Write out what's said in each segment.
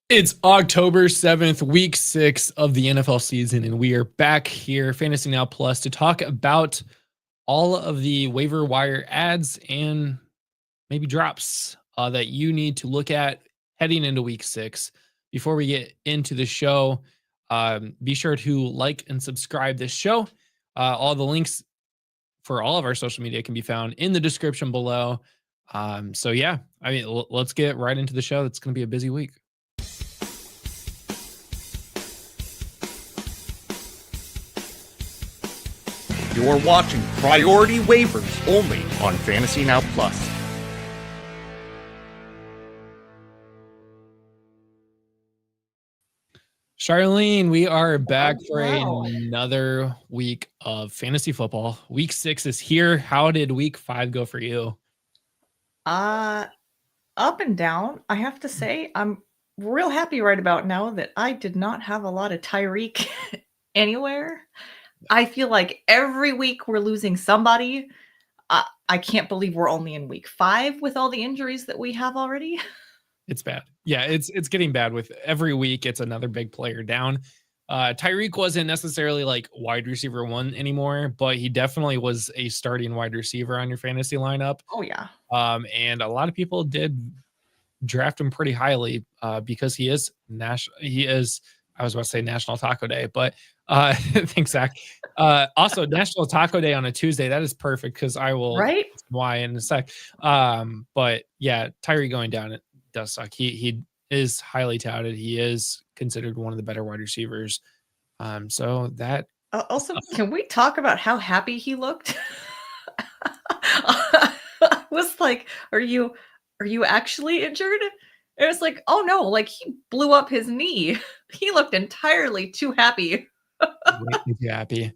It's October 7th, week 6 of the NFL season, and we are back here, Fantasy Now Plus, to talk about all of the waiver wire ads and maybe drops that you need to look at heading into week 6. Before we get into the show, be sure to like and subscribe this show. All the links for all of our social media can be found in the description below. Let's get right into the show. It's going to be a busy week. You're watching Priority Waivers only on Fantasy Now Plus. Charlene, we are back for another week of fantasy football. Week 6 is here. How did week 5 go for you? Up and down. I have to say, I'm real happy right about now that I did not have a lot of Tyreek anywhere. I feel like every week we're losing somebody. I can't believe we're only in week 5 with all the injuries that we have already. It's bad. Yeah, it's getting bad with every week. It's another big player down. Tyreek wasn't necessarily like wide receiver 1 anymore, but he definitely was a starting wide receiver on your fantasy lineup. Oh yeah. And a lot of people did draft him pretty highly because he is national. I was about to say National Taco Day, but thanks, Zach. Also, National Taco Day on a Tuesday. That is perfect because I will why in a sec. But yeah, Tyree going down, it does suck. He is highly touted. He is considered one of the better wide receivers. So that also, can we talk about how happy he looked? I was like, are you actually injured? It was like, oh no, like he blew up his knee. He looked entirely too happy. Too happy.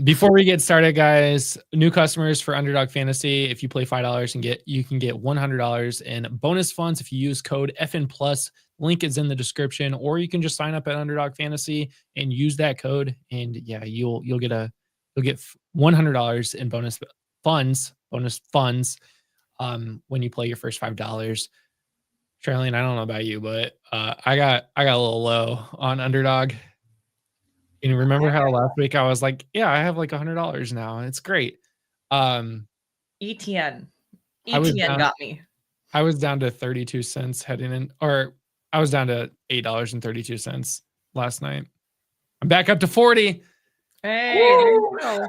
Before we get started, guys, new customers for Underdog Fantasy, if you play $5 you can get $100 in bonus funds if you use code FN Plus. Link is in the description, or you can just sign up at Underdog Fantasy and use that code, and yeah, you'll get $100 in bonus funds when you play your first $5. Charlene, I don't know about you, but I got a little low on Underdog. And remember how last week I was like, yeah, I have like $100 now. It's great. ETN got me. I was down to 32 cents heading in, or I was down to $8.32 last night. I'm back up to 40. Hey, there you go.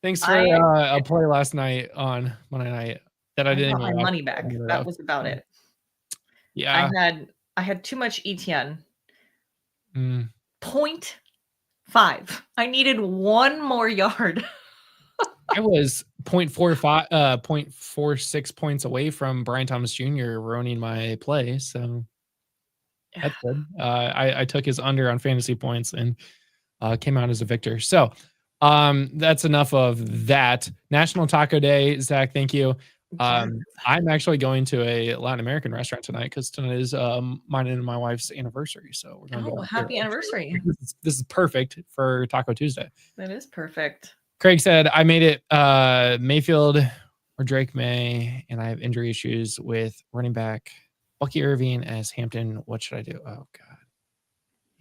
Thanks for a play last night on Monday night that I didn't got my money back. That was about it. Yeah. I had too much ETN. 0.5. I needed one more yard. I was 0.46 points away from Brian Thomas Jr. ruining my play, so that's good. I took his under on fantasy points and came out as a victor. So that's enough of that. National Taco Day, Zach. Thank you. I'm actually going to a Latin American restaurant tonight because tonight is mine and my wife's anniversary. So we're going to happy anniversary. This is perfect for Taco Tuesday. That is perfect. Craig said, I made it Mayfield or Drake May, and I have injury issues with running back Bucky Irving as Hampton. What should I do? Oh, God.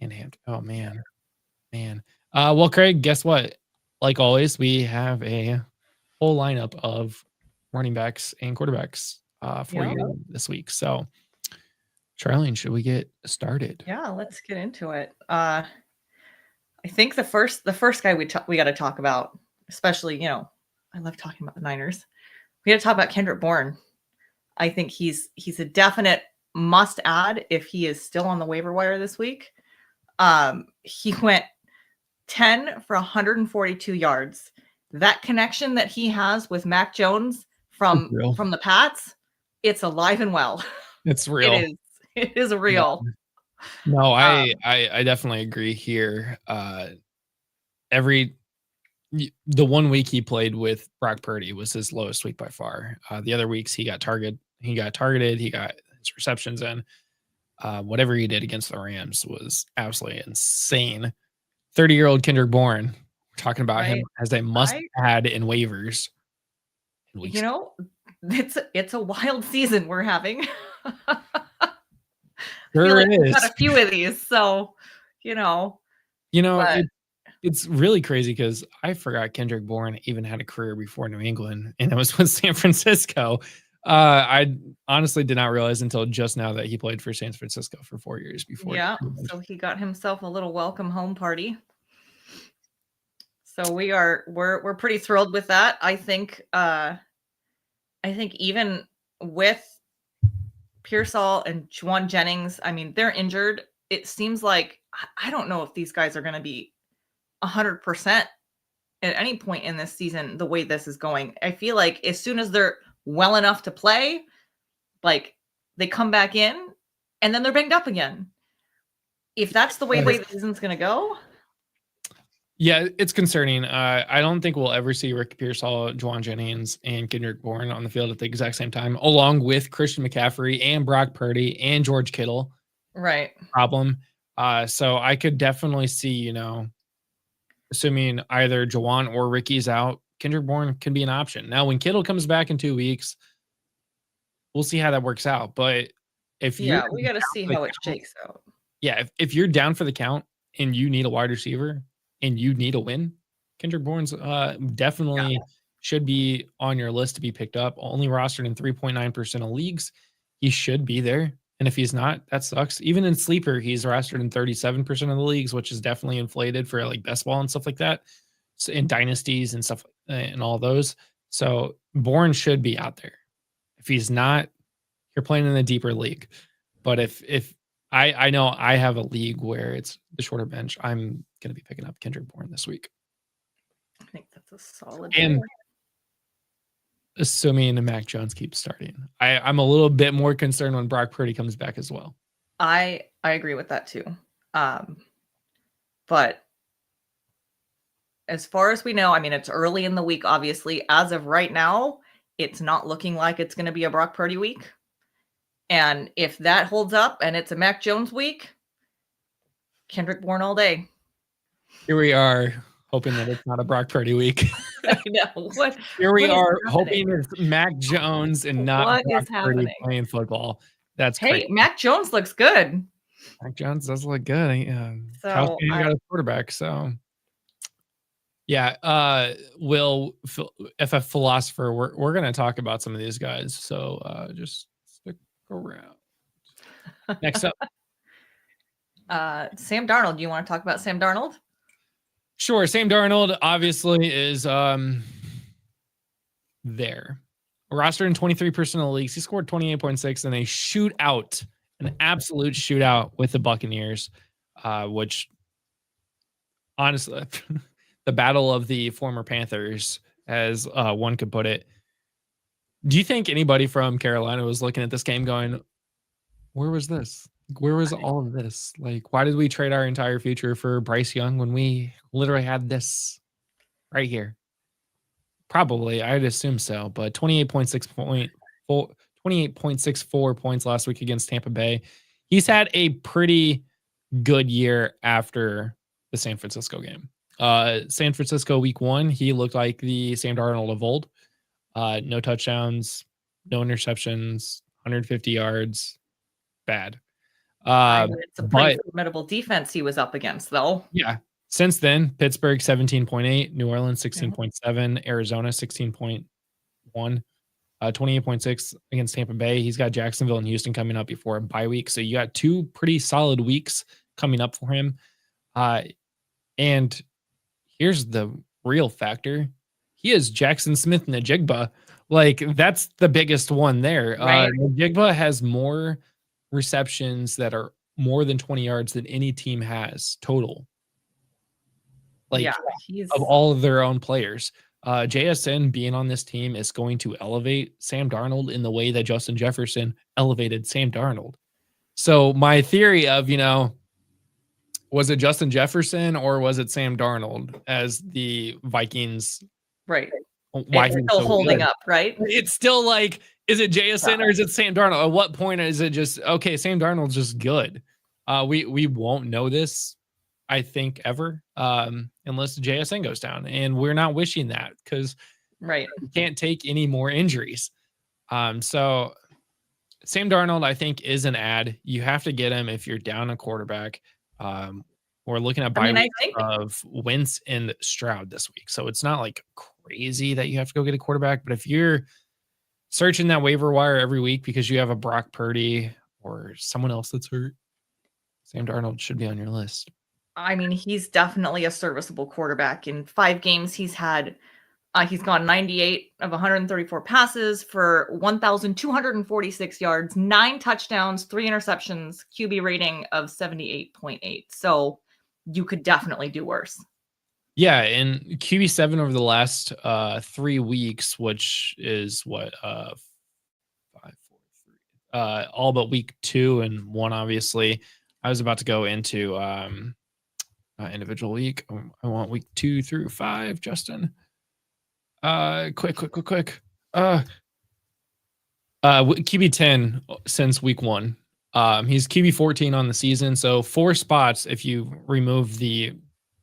And Hampton. Oh, man. Well, Craig, guess what? Like always, we have a whole lineup of running backs and quarterbacks for you this week. So, Charlene, should we get started? Yeah, let's get into it. I think the first guy we got to talk about, especially, I love talking about the Niners. We got to talk about Kendrick Bourne. I think he's a definite must add if he is still on the waiver wire this week. He went 10 for 142 yards. That connection that he has with Mac Jones from the Pats, it's alive and well. It's real. It is real. No, I definitely agree here. The 1 week he played with Brock Purdy was his lowest week by far. The other weeks he got targeted, he got his receptions in. Whatever he did against the Rams was absolutely insane. 30-year-old Kendrick Bourne. We're talking about him as a must add in waivers. It's a wild season we're having. feel Sure like we've got is. a few of these, so but It's really crazy because I forgot Kendrick Bourne even had a career before New England, and it was with San Francisco. I honestly did not realize until just now that he played for San Francisco for 4 years before. yeah, so he got himself a little welcome home party. So we're pretty thrilled with that. I think even with Pearsall and Juwan Jennings, I mean, they're injured. It seems like I don't know if these guys are going to be 100% at any point in this season the way this is going. I feel like as soon as they're well enough to play, like they come back in and then they're banged up again. If that's the way the season's going to go. Yeah, it's concerning. I don't think we'll ever see Rick Pearsall, Juwan Jennings, and Kendrick Bourne on the field at the exact same time, along with Christian McCaffrey and Brock Purdy and George Kittle. Right. Problem. So I could definitely see, assuming either Juwan or Ricky's out, Kendrick Bourne can be an option. Now, when Kittle comes back in 2 weeks, we'll see how that works out. But if we got to see how it shakes out. Yeah, if you're down for the count and you need a wide receiver and you need a win, Kendrick Bourne's definitely should be on your list to be picked up. Only rostered in 3.9% of leagues. He should be there. And if he's not, that sucks. Even in sleeper, he's rostered in 37% of the leagues, which is definitely inflated for like best ball and stuff like that. So in dynasties and stuff and all those. So Bourne should be out there. If he's not, you're playing in a deeper league. But if I know I have a league where it's the shorter bench, I'm going to be picking up Kendrick Bourne this week. I think that's a solid. And assuming Mac Jones keeps starting, I'm a little bit more concerned when Brock Purdy comes back as well. I agree with that too. But as far as we know, I mean, it's early in the week, obviously. As of right now, it's not looking like it's going to be a Brock Purdy week. And if that holds up and it's a Mac Jones week, Kendrick Bourne all day. Here we are, hoping that it's not a Brock Purdy week. I know. Here we are, hoping it's Mac Jones and not Brock Purdy playing football. That's crazy. Hey, Mac Jones looks good. Mac Jones does look good. So you got a quarterback, so yeah. Will, if a philosopher, we're going to talk about some of these guys. So just stick around. Next up, Sam Darnold. Do you want to talk about Sam Darnold? Sure. Sam Darnold obviously is there. Rostered in 23% of the leagues. He scored 28.6 in a shootout, an absolute shootout with the Buccaneers, which honestly, the battle of the former Panthers, as one could put it. Do you think anybody from Carolina was looking at this game going, where was this? Where was all of this? Like, why did we trade our entire future for Bryce Young when we literally had this right here? Probably, I'd assume so. But 28.64 points last week against Tampa Bay. He's had a pretty good year after the San Francisco game. San Francisco week 1, he looked like the Sam Darnold of old. No touchdowns, no interceptions, 150 yards. Bad. It's a pretty formidable defense he was up against, though. Yeah. Since then, Pittsburgh 17.8, New Orleans 16.7, Arizona 16.1, 28.6 against Tampa Bay. He's got Jacksonville and Houston coming up before a bye week. So you got 2 pretty solid weeks coming up for him. And here's the real factor. He is Jackson Smith-Njigba. Like, that's the biggest one there. Right. Njigba has more receptions that are more than 20 yards than any team has total. Like, of all of their own players. JSN being on this team is going to elevate Sam Darnold in the way that Justin Jefferson elevated Sam Darnold. So my theory of, was it Justin Jefferson or was it Sam Darnold as the Vikings? Right. Why it's still holding up, right? It's still like, is it JSN or is it Sam Darnold? At what point is it just, okay, Sam Darnold's just good? We won't know this, I think, ever, unless JSN goes down. And we're not wishing that because we can't take any more injuries. So Sam Darnold, I think, is an ad. You have to get him if you're down a quarterback. We're looking at bye I think of Wentz and Stroud this week. So it's not like crazy that you have to go get a quarterback. But if you're searching that waiver wire every week because you have a Brock Purdy or someone else that's hurt, Sam Darnold should be on your list. I mean, he's definitely a serviceable quarterback. In 5 games, he's gone 98 of 134 passes for 1,246 yards, 9 touchdowns, 3 interceptions, QB rating of 78.8. So you could definitely do worse. Yeah, and QB7 over the last 3 weeks, which is what 5, 4, 3, all but week 2 and 1. Obviously, I was about to go into individual week. I want week 2 through 5, Justin. Quick. QB 10 since week 1. He's QB 14 on the season, so 4 spots if you remove the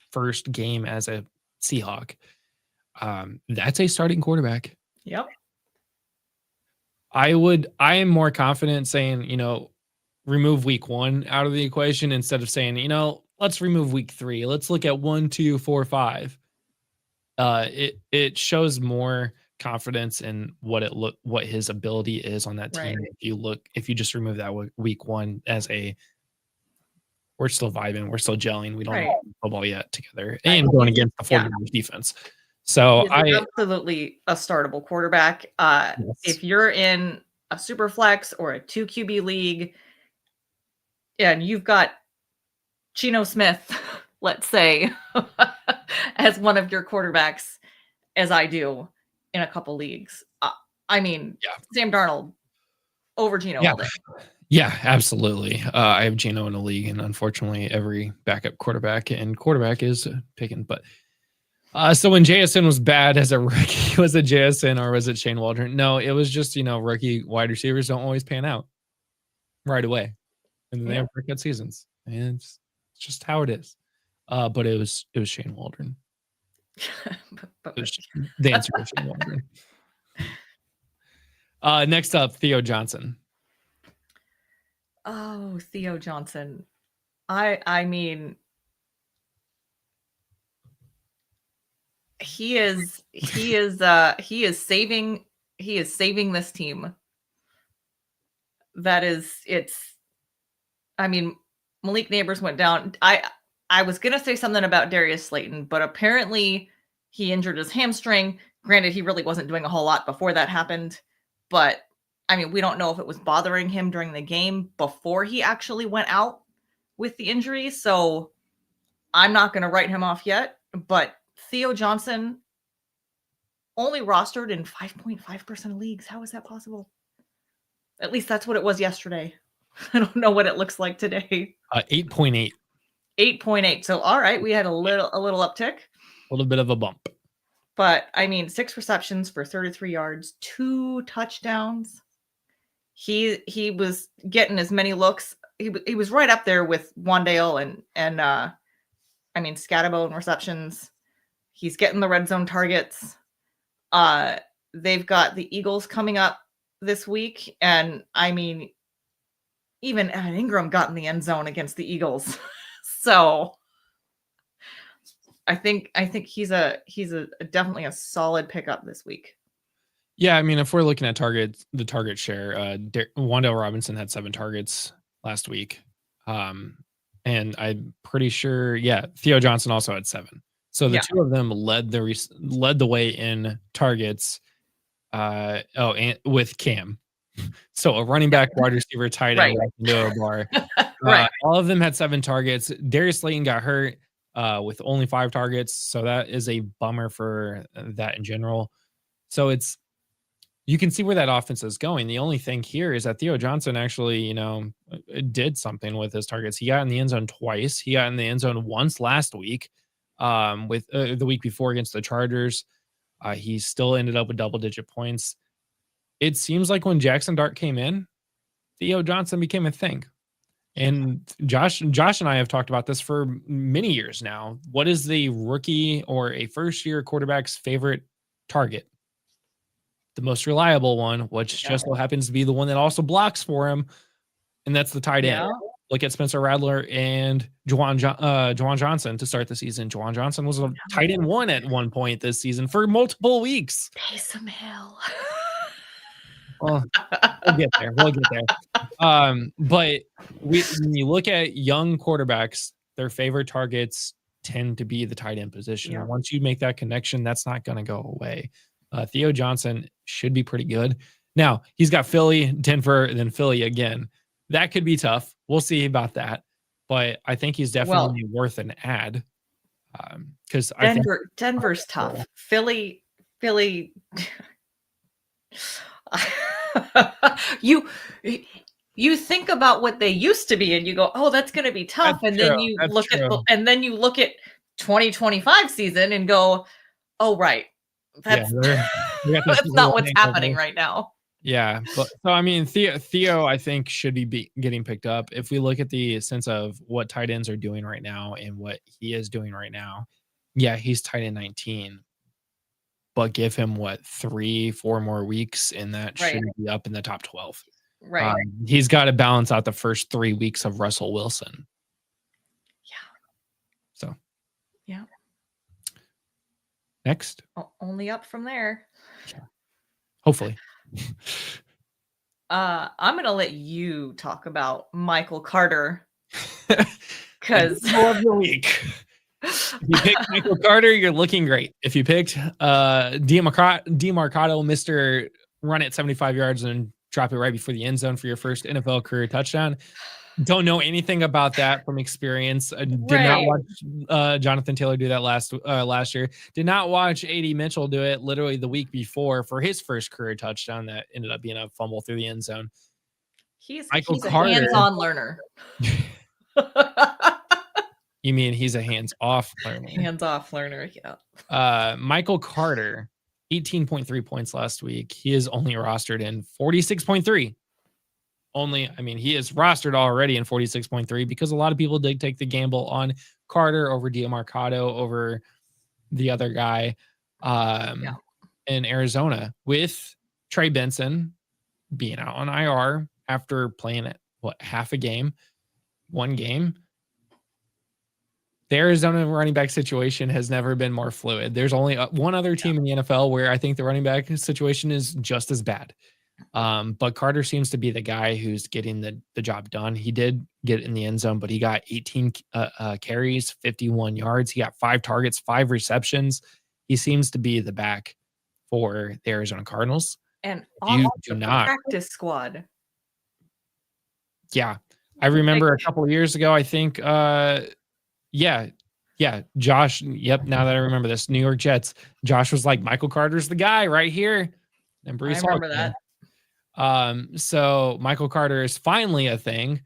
first game as a Seahawk. That's a starting quarterback. Yep. I am more confident saying, remove week 1 out of the equation instead of saying, let's remove week 3. Let's look at 1, 2, 4, 5. It shows more confidence in what his ability is on that team. Right. If you just remove that week 1 as we're still vibing, we're still gelling, we don't know football yet together, and going against the 49ers defense. So absolutely a startable quarterback. Yes. If you're in a super flex or a 2 QB league, and you've got Geno Smith, let's say, as one of your quarterbacks, as I do in a couple leagues. Sam Darnold over Geno all day. Yeah, absolutely. I have Geno in a league, and unfortunately, every backup quarterback is picking. But so when JSN was bad as a rookie, was it JSN or was it Shane Waldron? No, it was just rookie wide receivers don't always pan out right away, and then they have breakout seasons, and it's just how it is. But it was Shane Waldron. The answer was Shane Waldron. Next up, Theo Johnson. Oh, Theo Johnson. I mean, he is saving this team. Malik Neighbors went down. I was going to say something about Darius Slayton, but apparently he injured his hamstring. Granted, he really wasn't doing a whole lot before that happened, but we don't know if it was bothering him during the game before he actually went out with the injury. So I'm not going to write him off yet, but Theo Johnson only rostered in 5.5% of leagues. How is that possible? At least that's what it was yesterday. I don't know what it looks like today. 8.8. 8.8. So, all right, we had a little uptick. A little bit of a bump. But, 6 receptions for 33 yards, 2 touchdowns. He was getting as many looks. He was right up there with Wandale and Scatterbo in receptions. He's getting the red zone targets. They've got the Eagles coming up this week, and even Evan Ingram got in the end zone against the Eagles. So I think he's definitely a solid pickup this week. Yeah, if we're looking at the target share, Wandale Robinson had 7 targets last week. And I'm pretty sure, Theo Johnson also had 7. So the two of them led the way in targets. And with Cam. So a running back, wide receiver, tight end, into a bar. All of them had 7 targets. Darius Slayton got hurt with only 5 targets, so that is a bummer for that in general. So you can see where that offense is going. The only thing here is that Theo Johnson actually, did something with his targets. He got in the end zone twice. He got in the end zone once last week, with the week before against the Chargers. He still ended up with double-digit points. It seems like when Jackson Dart came in, Theo Johnson became a thing. And Josh and I have talked about this for many years now. What is the rookie or a first-year quarterback's favorite target? the most reliable one, which just so happens to be the one that also blocks for him, and that's the tight end. Look at Spencer Rattler and Juwan Johnson to start the season. Juwan Johnson was a tight end 1 at one point this season for multiple weeks. Taysom Hill. Well, we'll get there. But when you look at young quarterbacks, their favorite targets tend to be the tight end position. And once you make that connection, that's not going to go away. Theo Johnson should be pretty good. Now, he's got Philly, Denver, and then Philly again. That could be tough. We'll see about that. But I think he's definitely worth an ad. Because Denver's tough. Philly. You think about what they used to be and you go, oh, that's going to be tough. Then you look at 2025 season and go, oh, right. That's not what's happening right now. Yeah. But so, I mean, Theo, I think should be getting picked up. If we look at the sense of what tight ends are doing right now and what he is doing right now, yeah, he's tight end 19. But give him 3-4 more weeks, and that should be up in the top 12. Right. He's got to balance out the first 3 weeks of Russell Wilson. Yeah. So. Yeah. Next. Only up from there. Yeah. Hopefully. I'm gonna let you talk about Michael Carter because of the week. If you picked Michael Carter, you're looking great. If you picked DeMarcado, Mr. Run it 75 yards and drop it right before the end zone for your first NFL career touchdown. Don't know anything about that from experience. Did not watch Jonathan Taylor do that last year. Did not watch A.D. Mitchell do it literally the week before for his first career touchdown that ended up being a fumble through the end zone. He's a hands-on learner. You mean he's a hands-off learner? Hands-off learner, yeah. Michael Carter, 18.3 points last week. He is only rostered in 46.3. He is rostered already in 46.3 because a lot of people did take the gamble on Carter over DeMarcado over the other guy in Arizona, with Trey Benson being out on IR after playing one game. The Arizona running back situation has never been more fluid. There's only one other team in the NFL where I think the running back situation is just as bad. But Carter seems to be the guy who's getting the job done. He did get in the end zone, but he got 18 carries, 51 yards. He got 5 targets, 5 receptions. He seems to be the back for the Arizona Cardinals. And off the practice squad. Yeah. I remember a couple of years ago, I think, Josh. Yep. Now that I remember this, New York Jets, Josh was like, Michael Carter's the guy right here. And Brees I remember that. So Michael Carter is finally a thing.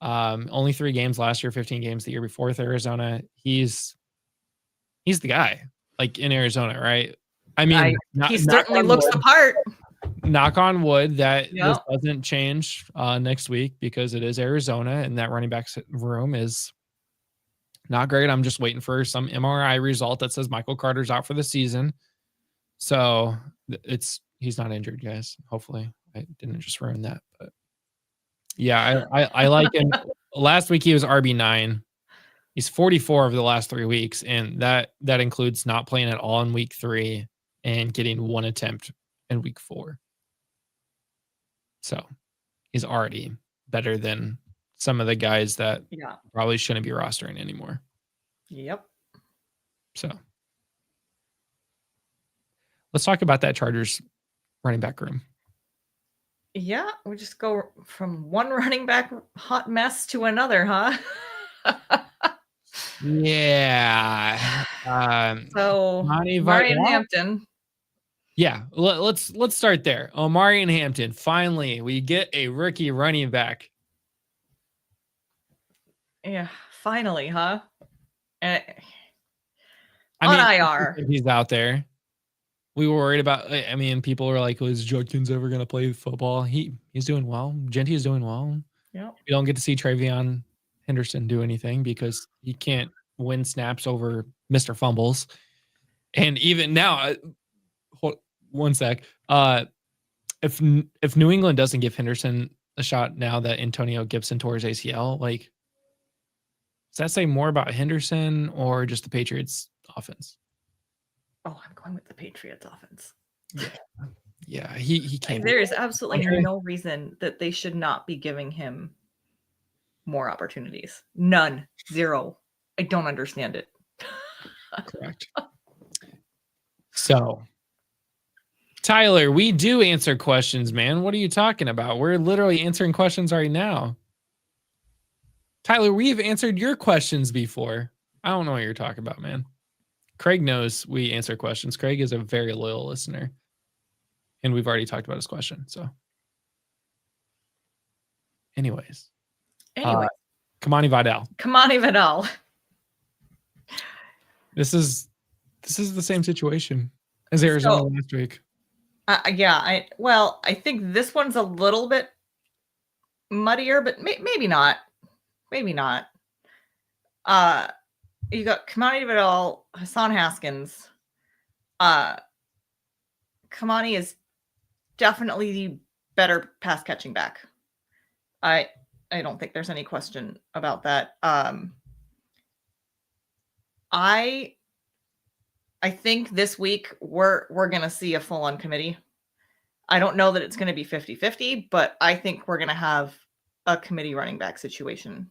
Only 3 games last year, 15 games the year before with Arizona. He's the guy, like in Arizona, right? I mean, he certainly looks the part. Knock on wood that this doesn't change next week because it is Arizona and that running back room is not great. I'm just waiting for some MRI result that says Michael Carter's out for the season. So he's not injured, guys. Hopefully I didn't just ruin that, but yeah, I like him. Last week he was RB9. He's 44 over the last 3 weeks, and that includes not playing at all in week 3 and getting 1 attempt in week 4. So he's already better than some of the guys that probably shouldn't be rostering anymore. Yep. So let's talk about that Chargers running back room. Yeah, we just go from one running back hot mess to another, huh? Yeah. So Omari and Hampton. Yeah, let's start there. Omari and Hampton. Finally, we get a rookie running back. Yeah, finally, huh? On IR. He's out there. We were worried about. I mean, people were like, "Is Judkins ever going to play football?" He's doing well. Genty is doing well. Yeah. We don't get to see Travion Henderson do anything because he can't win snaps over Mr. Fumbles. And even now, one sec. If New England doesn't give Henderson a shot now that Antonio Gibson tore his ACL, like, does that say more about Henderson or just the Patriots offense? Oh, I'm going with the Patriots offense. Yeah, he can't. There is absolutely no reason that they should not be giving him more opportunities. None. Zero. I don't understand it. Correct. So, Tyler, we do answer questions, man. What are you talking about? We're literally answering questions right now. Tyler, we've answered your questions before. I don't know what you're talking about, man. Craig knows we answer questions. Craig is a very loyal listener. And we've already talked about his question. So, anyways. Kamani Vidal. Kamani Vidal. This is the same situation as Arizona last week. Yeah, I think this one's a little bit muddier, but maybe not. Maybe not. You got Kamani Vidal, Hassan Haskins. Kamani is definitely the better pass catching back. I don't think there's any question about that. I think this week we're going to see a full-on committee. I don't know that it's going to be 50-50, but I think we're going to have a committee running back situation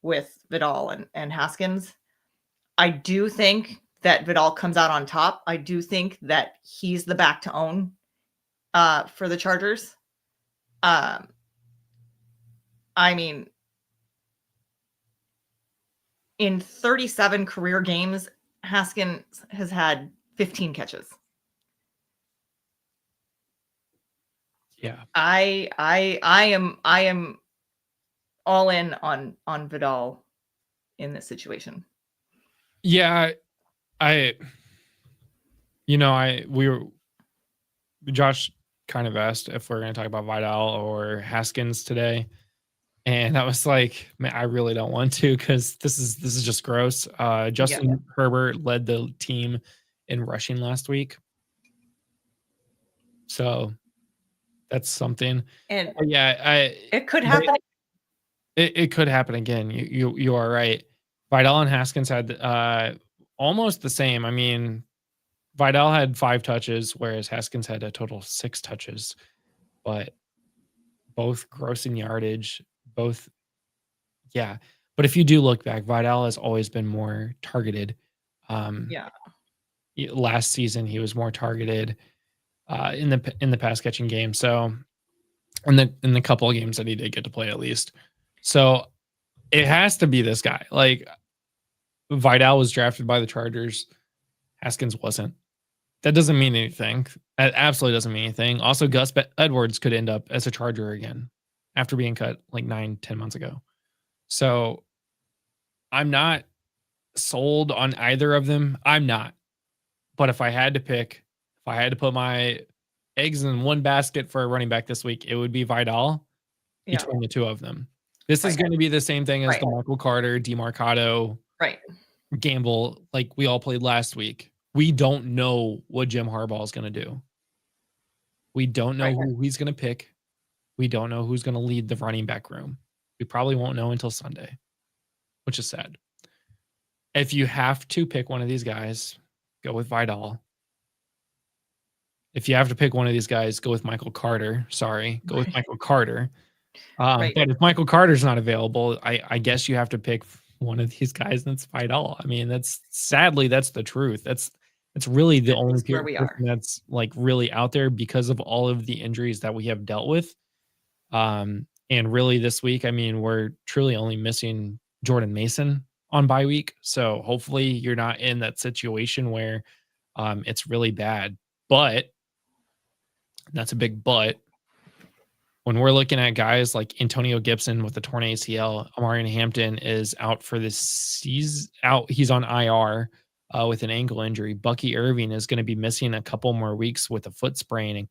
with Vidal and Haskins. I do think that Vidal comes out on top. I do think that he's the back to own for the Chargers. I mean, in 37 career games, Haskins has had 15 catches. Yeah. I am all in on Vidal in this situation. Yeah, Josh kind of asked if we're going to talk about Vidal or Haskins today. And I was like, man, I really don't want to, because this is just gross. Justin Herbert led the team in rushing last week. So that's something. And it could happen. It could happen again. You are right. Vidal and Haskins had almost the same. I mean, Vidal had 5 touches, whereas Haskins had a total of 6 touches, but both gross in yardage, both. Yeah. But if you do look back, Vidal has always been more targeted. Last season, he was more targeted in the pass catching game. So in the couple of games that he did get to play, at least. So it has to be this guy. Like, Vidal was drafted by the Chargers. Haskins wasn't. That doesn't mean anything. That absolutely doesn't mean anything. Also, Gus Edwards could end up as a Charger again after being cut like 9-10 months ago. So I'm not sold on either of them. I'm not. But if I had to put my eggs in one basket for a running back this week, it would be Vidal between the two of them. This is going to be the same thing as the Michael Carter, DeMarcado gamble like we all played last week. We don't know what Jim Harbaugh is going to do. We don't know who he's going to pick. We don't know who's going to lead the running back room. We probably won't know until Sunday, which is sad. If you have to pick one of these guys, go with Vidal. If you have to pick one of these guys, go with Michael Carter. Go with Michael Carter. But if Michael Carter's not available, I guess you have to pick one of these guys, and that's Vidal. I mean, that's the truth. It's really the only person that's like really out there because of all of the injuries that we have dealt with. And really this week, I mean, we're truly only missing Jordan Mason on bye week. So hopefully you're not in that situation where it's really bad. But that's a big but. When we're looking at guys like Antonio Gibson with the torn ACL, Amarian Hampton is out for this season. He's on IR with an ankle injury. Bucky Irving is going to be missing a couple more weeks with a foot sprain.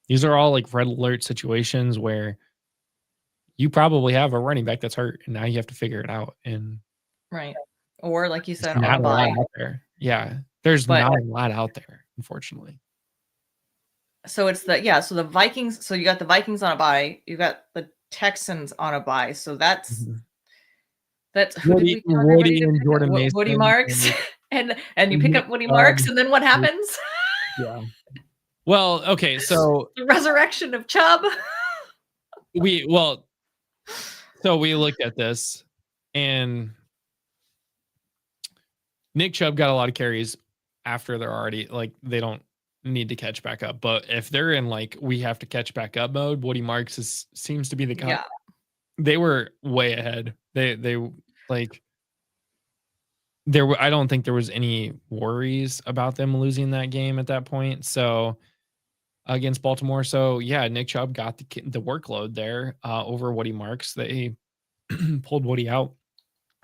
These are all like red alert situations where you probably have a running back that's hurt, and now you have to figure it out. And or like you said, not a lot out there. Yeah, there's not a lot out there, unfortunately. So it's so the Vikings. So you got the Vikings on a bye. You got the Texans on a bye. So that's who did we tell everybody Woody to and pick up? Jordan Woody Mason. Marks, and you pick Nick up Woody Chubb. Marks, and then what happens? Yeah. Well, okay, so The resurrection of Chubb. we looked at this, and Nick Chubb got a lot of carries after they're already like they don't need to catch back up. But if they're in like we have to catch back up mode, Woody Marks seems to be the guy. Yeah. They were way ahead. They like I don't think there was any worries about them losing that game at that point. So against Baltimore. So yeah, Nick Chubb got the workload there over Woody Marks. They pulled Woody out.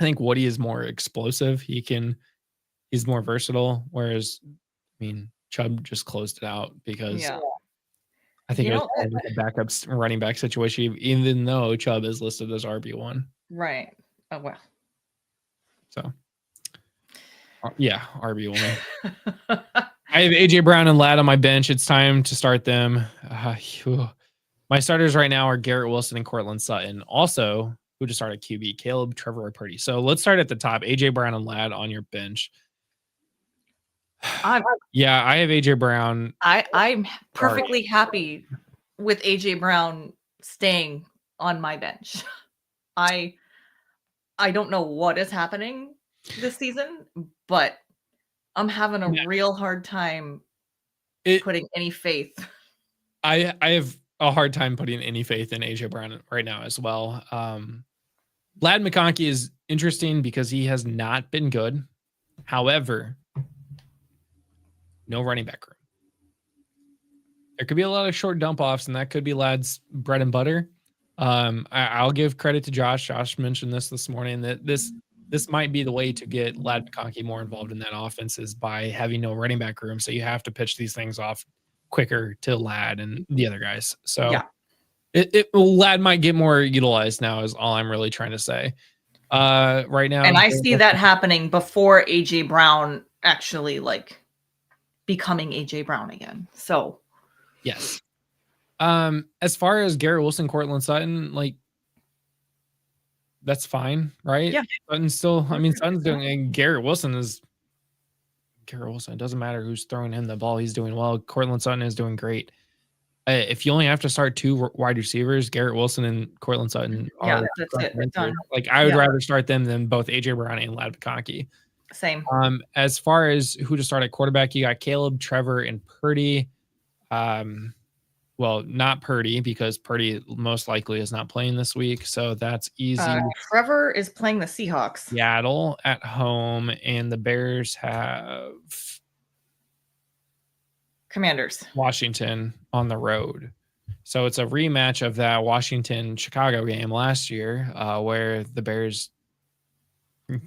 I think Woody is more explosive. He's more versatile. Whereas, I mean, Chubb just closed it out because I think it was probably a backup running back situation, even though Chubb is listed as RB1. Right. Oh well. So yeah, RB1. I have AJ Brown and Ladd on my bench. It's time to start them. My starters right now are Garrett Wilson and Cortland Sutton. Also, who just started QB? Caleb, Trevor, or Purdy. So let's start at the top. AJ Brown and Ladd on your bench. I have AJ Brown. I'm perfectly happy with AJ Brown staying on my bench. I don't know what is happening this season, but I'm having a real hard time putting any faith. I have a hard time putting any faith in AJ Brown right now as well. Ladd McConkey is interesting because he has not been good. However, no running back room. There could be a lot of short dump offs, and that could be Ladd's bread and butter. I'll give credit to Josh. Josh mentioned this morning that this might be the way to get Ladd McConkey more involved in that offense is by having no running back room. So you have to pitch these things off quicker to Ladd and the other guys. So Ladd might get more utilized now is all I'm really trying to say. Right now. And I see that happening before AJ Brown actually like becoming AJ Brown again. So yes. As far as Garrett Wilson, Cortland Sutton, like that's fine, right? Yeah. Sutton's Sutton's doing, and Garrett Wilson. It doesn't matter who's throwing him the ball. He's doing well. Cortland Sutton is doing great. If you only have to start two wide receivers, Garrett Wilson and Cortland Sutton are that's it. Done. Like I would rather start them than both AJ Brown and Ladd McConkey. Same. As far as who to start at quarterback, you got Caleb, Trevor, and Purdy. Well, not Purdy because Purdy most likely is not playing this week, so that's easy. Trevor is playing the Seahawks. Seattle at home, and the Bears have Commanders. Washington on the road. So it's a rematch of that Washington-Chicago game last year where the Bears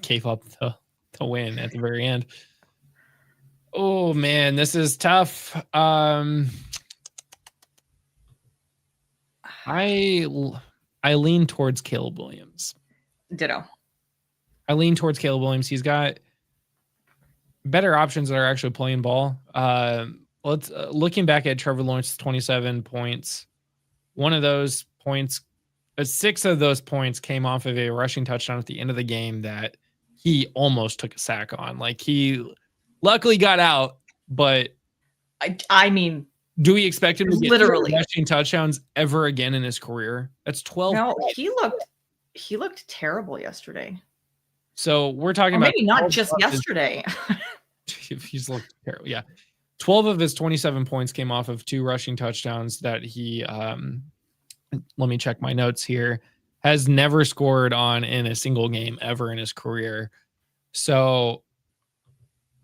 gave up the win at the very end. Oh, man, this is tough. I lean towards Caleb Williams. Ditto. I lean towards Caleb Williams. He's got better options that are actually playing ball. Looking back at Trevor Lawrence's 27 points. One of those points, 6 of those points came off of a rushing touchdown at the end of the game that he almost took a sack on. Like he luckily got out, but I mean, do we expect him to get literally rushing touchdowns ever again in his career? That's 12. No, he looked terrible yesterday. So we're talking about maybe not just yesterday. He's looked terrible. Yeah. 12 of his 27 points came off of 2 rushing touchdowns that he let me check my notes here, has never scored on in a single game ever in his career. So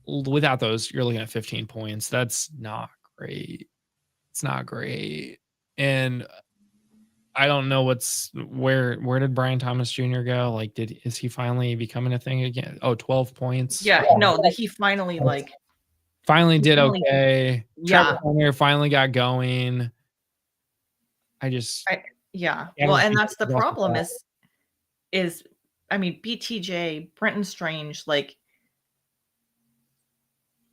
without those, you're looking at 15 points. That's not great. It's not great. And I don't know where did Brian Thomas Jr. go? Like, is he finally becoming a thing again? Oh, 12 points. Yeah, no, that he finally did okay. Yeah. Trevor Hunter finally got going. Well, and that's the problem is I mean, BTJ, Brenton Strange, like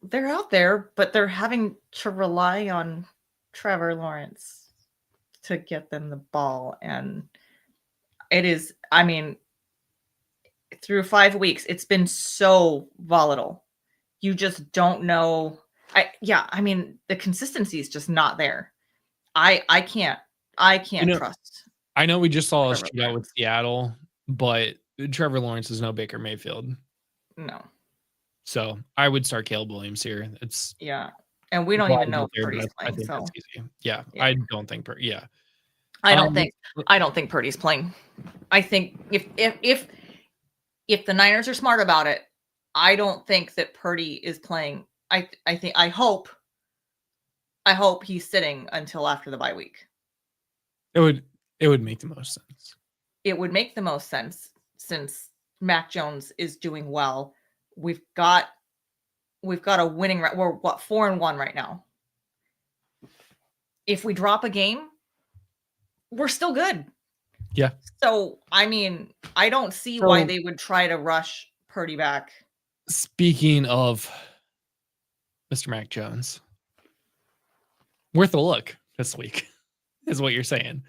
they're out there, but they're having to rely on Trevor Lawrence to get them the ball. And it is, I mean, through 5 weeks, it's been so volatile. You just don't know. I mean, the consistency is just not there. I can't trust. I know we just saw a Trevor shootout with Lawrence. Seattle, but Trevor Lawrence is no Baker Mayfield. No. So I would start Caleb Williams here. It's Yeah. And we don't even know if Purdy's I playing. think So that's easy. Yeah, yeah. I don't think yeah. I don't think Purdy's playing. I think if the Niners are smart about it, I don't think that Purdy is playing. I hope he's sitting until after the bye week. It would make the most sense. It would make the most sense since Mac Jones is doing well. We've got a winning. We're what 4-1 right now. If we drop a game, we're still good. Yeah. So I mean, I don't see why they would try to rush Purdy back. Speaking of Mr. Mac Jones, worth a look this week, is what you're saying.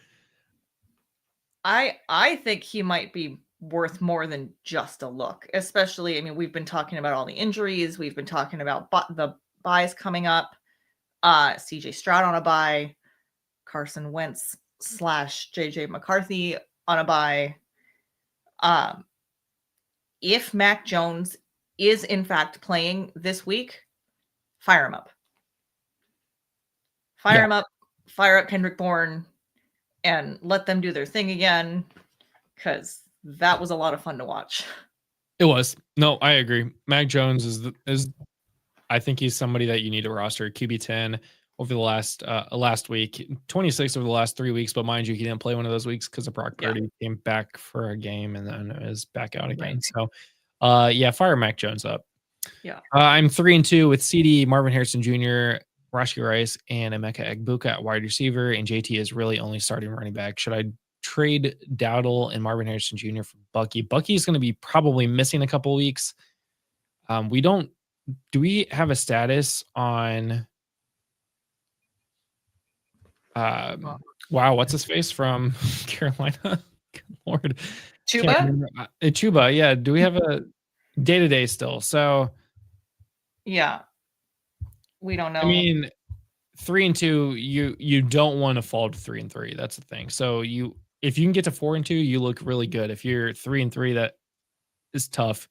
I think he might be worth more than just a look, especially, I mean, we've been talking about all the injuries. We've been talking about the buys coming up. CJ Stroud on a bye, Carson Wentz / JJ McCarthy on a bye. If Mac Jones is in fact playing this week, fire him up. Fire him up, fire up Kendrick Bourne, and let them do their thing again, because that was a lot of fun to watch. It was. No, I agree. Mac Jones is I think he's somebody that you need to roster. QB 10 over the last week, 26 over the last 3 weeks, but mind you, he didn't play one of those weeks because of Brock Purdy came back for a game and then is back out again. Right. So fire Mac Jones up. Yeah. I'm 3-2 with CD, Marvin Harrison Jr., Rashee Rice, and Emeka Egbuka at wide receiver, and JT is really only starting running back. Should I trade Dowdle and Marvin Harrison Jr. for Bucky? Bucky's going to be probably missing a couple weeks. Do we have a status on wow, what's his face from Carolina? Good Lord. Chuba, yeah. Do we have a day-to-day still? So yeah. We don't know. I mean, 3-2, you don't want to fall to 3-3. That's the thing. So if you can get to 4-2, you look really good. If you're 3-3, that is tough.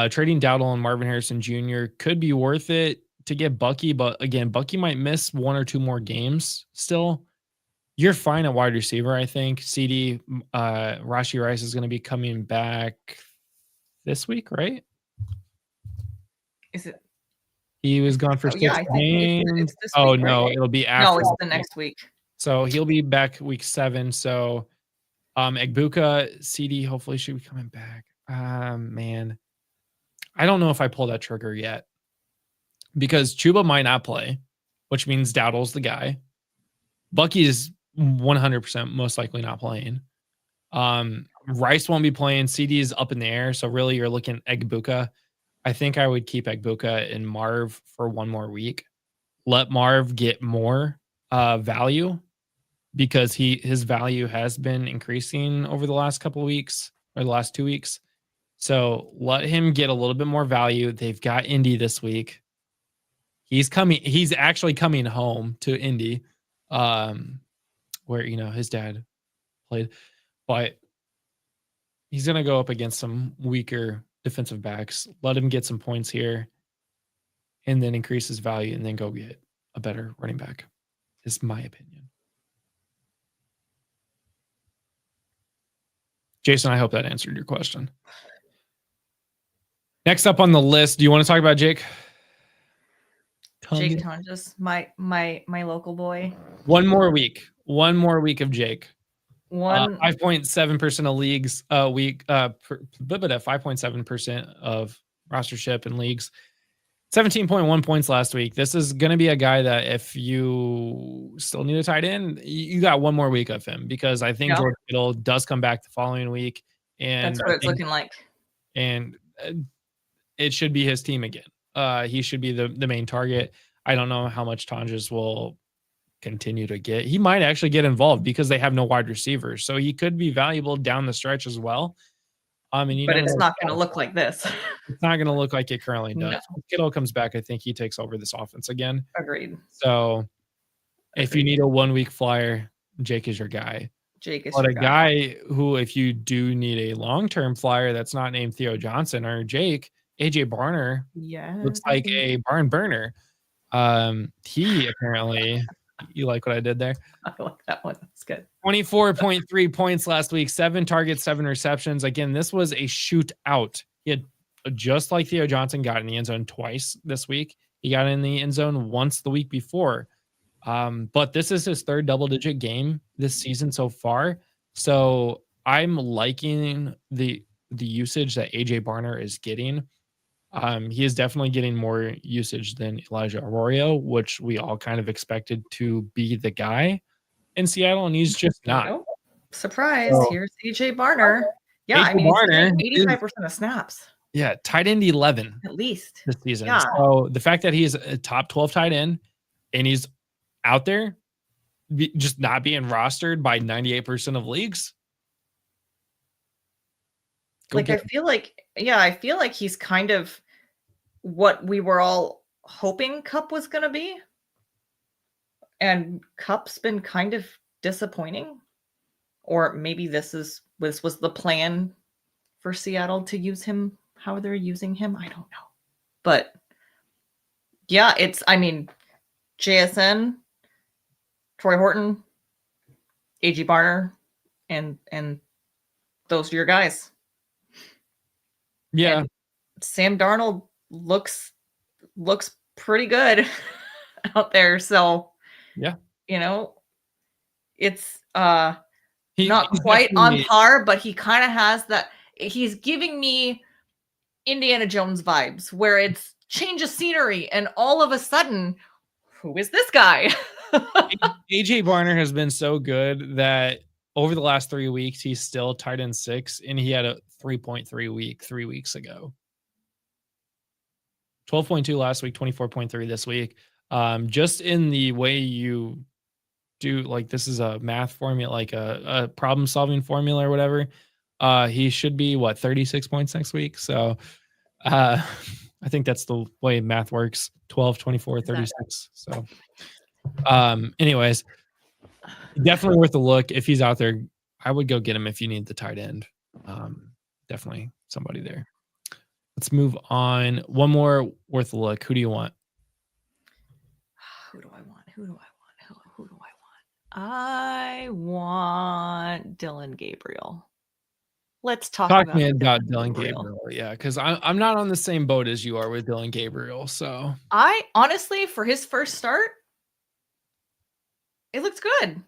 Trading Dowdle and Marvin Harrison Jr. could be worth it to get Bucky, but again, Bucky might miss 1 or 2 more games still. You're fine at wide receiver, I think. CD, Rashee Rice is going to be coming back this week, right? Is it? He was gone for 6 games. It's this week, no, right? it'll be after. No, it's the next week. So he'll be back week 7. So Egbuka, CD hopefully should be coming back. Man, I don't know if I pull that trigger yet because Chuba might not play, which means Dowdle's the guy. Bucky is 100% most likely not playing. Rice won't be playing. CD is up in the air. So really you're looking at Egbuka. I think I would keep Egbuka and Marv for 1 more week. Let Marv get more value because his value has been increasing over the last couple of weeks or the last 2 weeks. So let him get a little bit more value. They've got Indy this week. He's actually coming home to Indy, where his dad played, but he's gonna go up against some weaker defensive backs. Let him get some points here, and then increase his value, and then go get a better running back. Is my opinion. Jason, I hope that answered your question. Next up on the list, do you want to talk about Jake? Jake Tonjes, my local boy. 1 more week. 1 more week of Jake. 5.7% of leagues 5.7% of rostership in leagues. 17.1 points last week. This is going to be a guy that if you still need a tight end, you got 1 more week of him because I think George Kittle does come back the following week. And that's what it's looking like. And it should be his team again. He should be the main target. I don't know how much Tonjes will continue to get. He might actually get involved because they have no wide receivers, so he could be valuable down the stretch as well. And you But never it's know. not going to look like this. It's not going to look like it currently does. No. When Kittle comes back, I think he takes over this offense again. Agreed. So if you need a 1 week flyer, Jake is your guy. Jake is But your a guy who, if you do need a long-term flyer that's not named Theo Johnson or Jake, AJ Barner looks like a barn burner. He apparently, you like what I did there? I like that one. That's good. 24.3 points last week, 7 targets, 7 receptions. Again, this was a shootout. He had, just like Theo Johnson, got in the end zone twice this week. He got in the end zone once the week before. But this is his third double-digit game this season so far. So I'm liking the usage that AJ Barner is getting. He is definitely getting more usage than Elijah Arroyo, which we all kind of expected to be the guy in Seattle, and he's just not. Nope. Surprise! So, here's AJ Barner. Yeah, AJ I mean, Barner he's 85% of snaps. Yeah, tight end 11 at least this season. Yeah. So the fact that he's a top 12 tight end and he's out there just not being rostered by 98% of leagues. I feel like he's kind of what we were all hoping Cup was going to be. And Cup's been kind of disappointing. Or maybe this was the plan for Seattle to use him, how they're using him. I don't know. But yeah, JSN, Troy Horton, AJ Barner, and those are your guys. Yeah. And Sam Darnold looks pretty good out there. So yeah, it's he's not quite on par, but he kind of has that. He's giving me Indiana Jones vibes where it's change of scenery and all of a sudden, who is this guy? AJ Barner has been so good that over the last 3 weeks, he's still tight end 6, and he had a 3.3 week 3 weeks ago. 12.2 last week, 24.3 this week. Just in the way you do, this is a math formula, like a problem solving formula or whatever. He should be 36 points next week. So I think that's the way math works. 12, 24, 36. So anyways, definitely worth a look. If he's out there, I would go get him if you need the tight end. Definitely somebody there. Let's move on. One more worth a look. Who do you want? Who do I want? I want Dylan Gabriel. Let's talk about me about Dylan Gabriel. Yeah, because I'm not on the same boat as you are with Dylan Gabriel. So I honestly, for his first start, it looks good.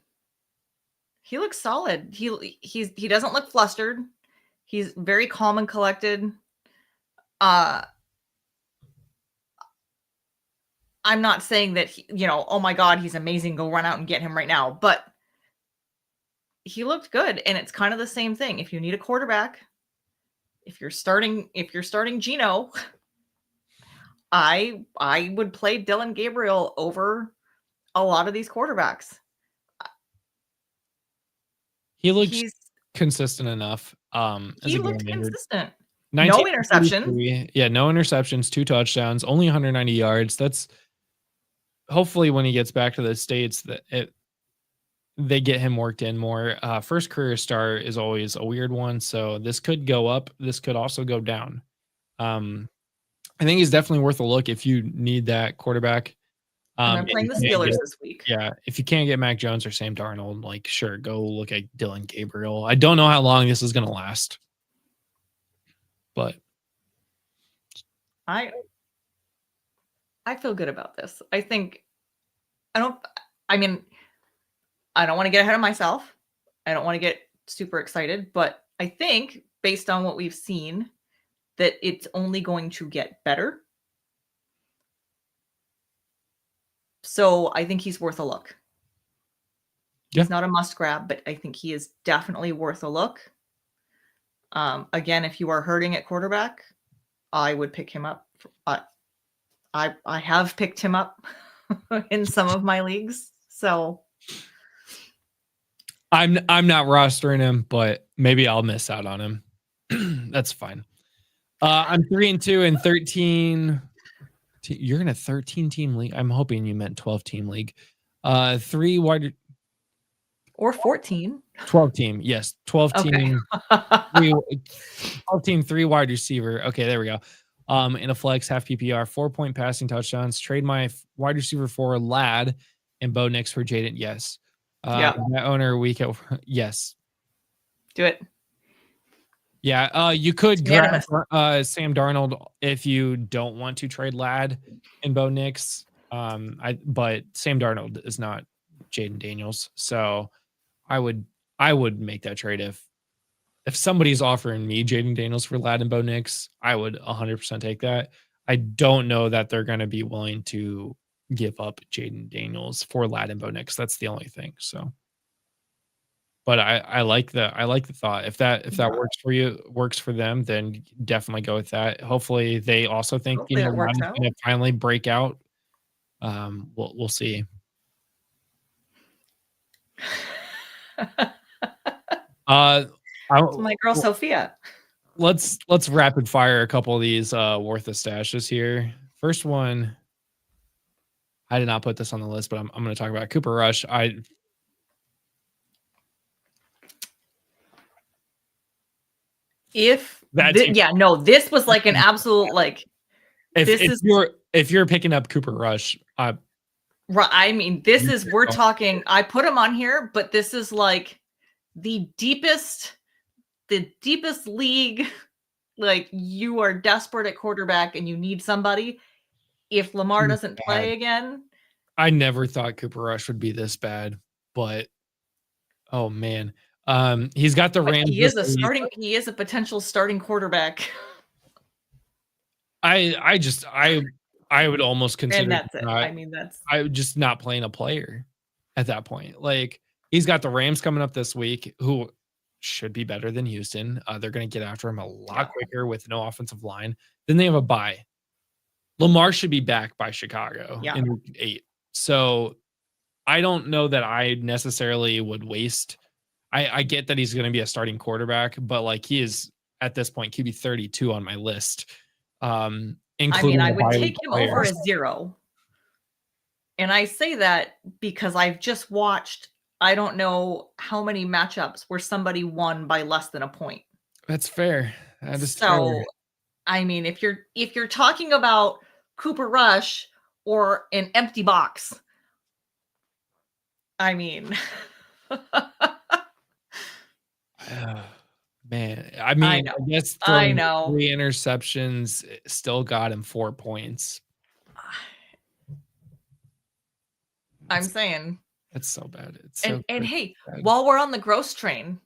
He looks solid. He doesn't look flustered. He's very calm and collected. I'm not saying that oh my God, he's amazing. Go run out and get him right now. But he looked good, and it's kind of the same thing. If you need a quarterback, if you're starting Geno, I would play Dylan Gabriel over a lot of these quarterbacks. He looks consistent enough. He looked consistent. 19, no interceptions. Yeah, no interceptions, 2 touchdowns, only 190 yards. That's hopefully when he gets back to the States they get him worked in more. First career start is always a weird one, so this could go up. This could also go down. I think he's definitely worth a look if you need that quarterback. I'm playing the Steelers this week. Yeah, if you can't get Mac Jones or Sam Darnold, sure, go look at Dylan Gabriel. I don't know how long this is going to last, but I feel good about this. I don't want to get ahead of myself. I don't want to get super excited, but I think based on what we've seen that it's only going to get better. So I think he's worth a look. Yeah. He's not a must grab, but I think he is definitely worth a look. Again, if you are hurting at quarterback, I would pick him up. I have picked him up in some of my leagues. So I'm not rostering him, but maybe I'll miss out on him. That's fine. I'm 3-2 and 13. You're in a 13-team league. I'm hoping you meant 12-team league. 3 wide or 14. 12 team. Yes, 12 team. Okay. 12 team, 3 wide receiver. Okay, there we go. In a flex, half PPR, 4-point passing touchdowns. Trade my wide receiver for Lad and Bo Nix for Jaden. Yes. Yeah. My owner week. Yes. Do it. Yeah. You could grab Unanimous. Sam Darnold if you don't want to trade Lad and Bo Nix. But Sam Darnold is not Jaden Daniels, so I would make that trade if somebody's offering me Jaden Daniels for Lad and Bo Nix, I would 100% take that. I don't know that they're going to be willing to give up Jaden Daniels for Lad and Bo Nix. That's the only thing. So, but I like the thought. If that works for you, works for them, then definitely go with that. Hopefully, they also think Hopefully that works Lad is out. going to finally break out. We'll see. My girl Sophia. Let's rapid fire a couple of these worth of stashes here. First one, I did not put this on the list, but I'm going to talk about Cooper Rush. This was like an absolute like. If you're picking up Cooper Rush, right. I mean, this is we're talking. I put him on here, but this is like the deepest league. Like you are desperate at quarterback and you need somebody. If Lamar doesn't play again, I never thought Cooper Rush would be this bad, but oh man, he's got the Rams. He is a potential starting quarterback. I would almost consider. And that's it. I would just not playing a player at that point. Like he's got the Rams coming up this week, who should be better than Houston. They're going to get after him a lot quicker with no offensive line. Then they have a bye. Lamar should be back by Chicago in week 8. So I don't know that I necessarily would waste. I get that he's going to be a starting quarterback, but like he is at this point QB 32 on my list. Including I would take him over a 0. And I say that because I've just watched, I don't know how many matchups where somebody won by less than a point. That's fair. That is fair. I mean, if you're talking about Cooper Rush or an empty box, I mean, man, I guess I know 3 interceptions still got him 4 points. I'm saying it's so bad. And hey, while we're on the gross train,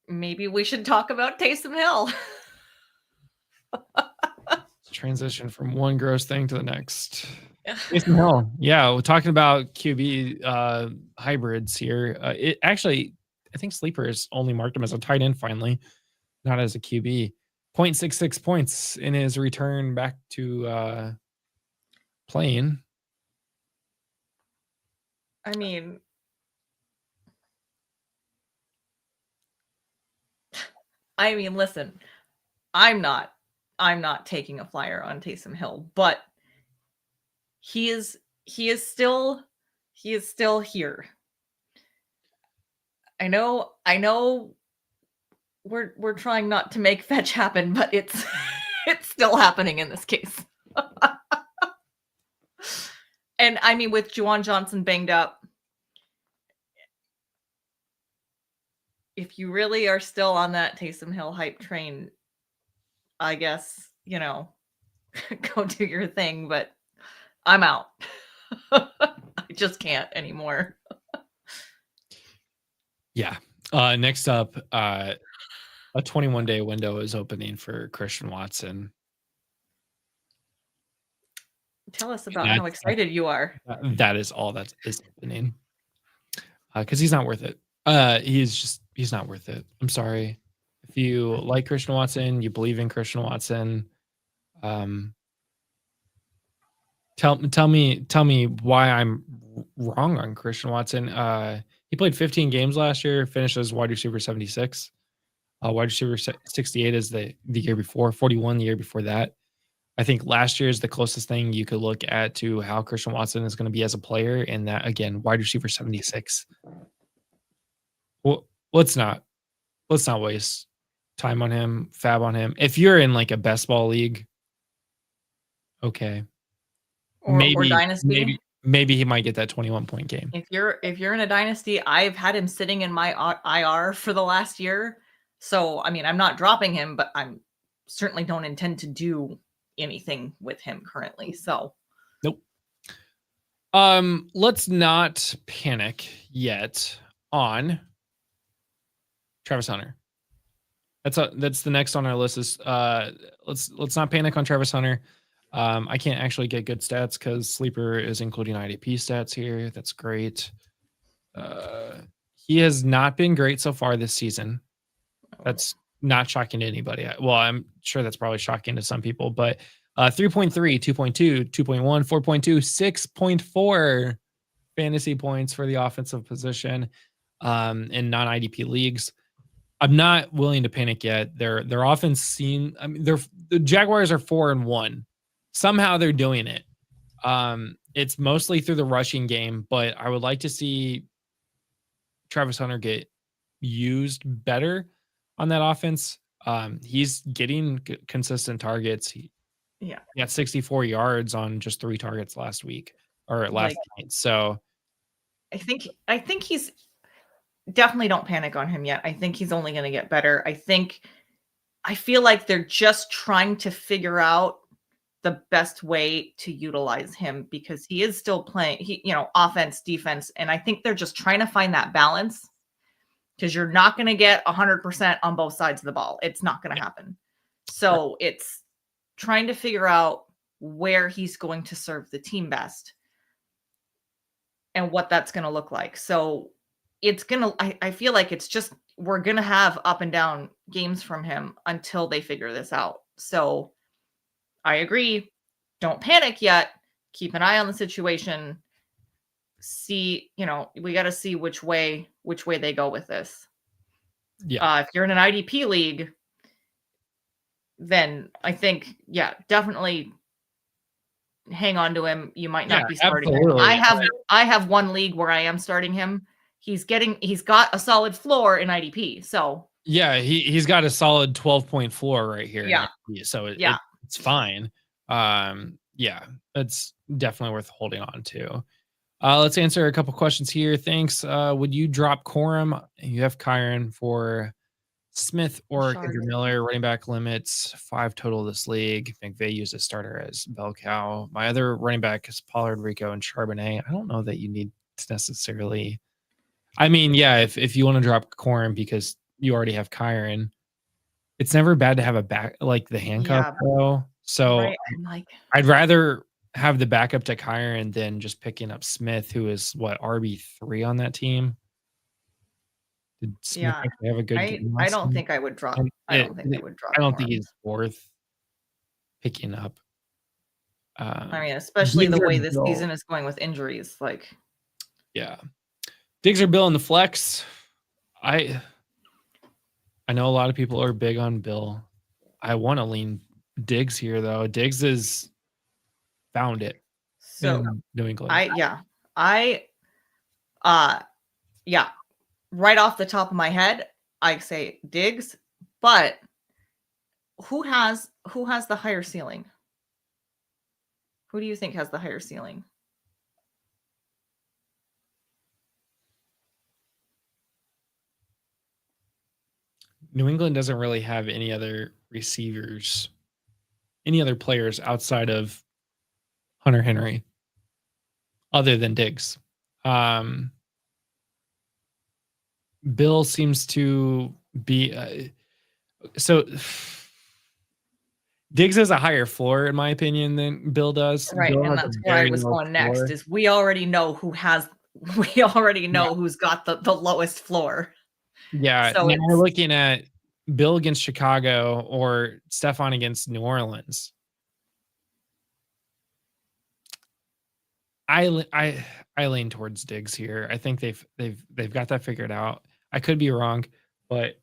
maybe we should talk about Taysom Hill. Transition from one gross thing to the next. Taysom Hill. Yeah, we're talking about QB hybrids here. It actually, I think Sleepers only marked him as a tight end finally, not as a QB. 0.66 points in his return back to playing. I mean, listen, I'm not taking a flyer on Taysom Hill, but he is still here. I know we're trying not to make fetch happen, but it's still happening in this case. And I mean, with Juwan Johnson banged up, if you really are still on that Taysom Hill hype train, I guess, go do your thing, but I'm out. I just can't anymore. Yeah. Next up, a 21-day window is opening for Christian Watson. Tell us about how excited you are. That is all that is opening. Because he's not worth it. He's not worth it. I'm sorry. If you like Christian Watson, you believe in Christian Watson, Tell me why I'm wrong on Christian Watson. He played 15 games last year, finished as wide receiver 76. Wide receiver 68 is the year before, 41 the year before that. I think last year is the closest thing you could look at to how Christian Watson is going to be as a player, and that again, wide receiver 76. Well, let's not waste time on him, fab on him. If you're in like a best ball league, okay, or dynasty. maybe he might get that 21-point game. If you're in a dynasty, I've had him sitting in my IR for the last year. So I mean, I'm not dropping him, but I'm certainly don't intend to do anything with him currently. So nope. Let's not panic yet on Travis Hunter. That's the next on our list is let's not panic on Travis Hunter. I can't actually get good stats because Sleeper is including IDP stats here. That's great. He has not been great so far this season. That's not shocking to anybody. Well, I'm sure that's probably shocking to some people, but 3.3, 2.2, 2.1, 4.2, 6.4 fantasy points for the offensive position in non-IDP leagues. I'm not willing to panic yet. Their offense the Jaguars are 4-1. Somehow they're doing it. It's mostly through the rushing game, but I would like to see Travis Hunter get used better on that offense. He's getting consistent targets. He got 64 yards on just 3 targets last week or last night. So I think he's definitely, don't panic on him yet. I think he's only going to get better. I feel like they're just trying to figure out the best way to utilize him because he is still playing, offense, defense. And I think they're just trying to find that balance because you're not going to get 100% on both sides of the ball. It's not going to happen. So it's trying to figure out where he's going to serve the team best and what that's going to look like. So it's going to, I feel like it's just, we're going to have up and down games from him until they figure this out. So I agree. Don't panic yet. Keep an eye on the situation. See, we got to see which way they go with this. Yeah. If you're in an IDP league, then I think, definitely hang on to him. You might not be starting him. I have one league where I am starting him. He's got a solid floor in IDP. So he's got a solid 12-point floor right here. Yeah. So it's fine. It's definitely worth holding on to. Let's answer a couple questions here. Thanks. Would you drop Corum? You have Kyron for Smith or Kendra Miller. Running back limits 5 total this league. McVay used a starter as bell cow. My other running back is Pollard, Rico, and Charbonnet. I don't know that you need to necessarily. I mean, if you want to drop Corum because you already have Kyron, it's never bad to have a back like the handcuff though. So I'd rather have the backup to Kyron than just picking up Smith, who is RB3 on that team. Did Smith have a good game? I don't think I would drop. I don't think he's worth picking up. I mean, especially the way this season is going with injuries. Diggs or Bill in the flex. I know a lot of people are big on Bill. I want to lean Diggs here though. Diggs has found it. So in New England. Right off the top of my head, I say Diggs, but who has the higher ceiling? Who do you think has the higher ceiling? New England doesn't really have any other receivers, any other players outside of Hunter Henry, other than Diggs. Bill seems to be so. Diggs has a higher floor, in my opinion, than Bill does. Right, Bill and that's where I was going next. Is we already know who's got the lowest floor. Yeah, so we're looking at Bill against Chicago or Stephon against New Orleans. I lean towards Diggs here. I think they've got that figured out. I could be wrong, but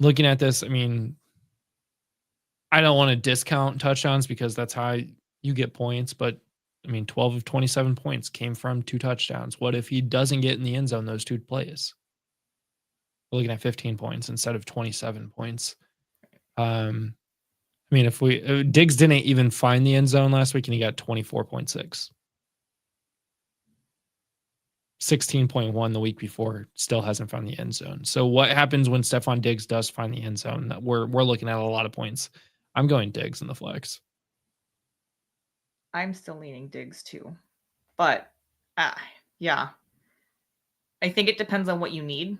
looking at this, I mean, I don't want to discount touchdowns because that's how you get points, but I mean, 12 of 27 points came from 2 touchdowns. What if he doesn't get in the end zone those 2 plays? We're looking at 15 points instead of 27 points. I mean, if Diggs didn't even find the end zone last week and he got 24.6. 16.1 the week before, still hasn't found the end zone. So what happens when Stephon Diggs does find the end zone? We're looking at a lot of points. I'm going Diggs in the flex. I'm still leaning Diggs too. But yeah. I think it depends on what you need.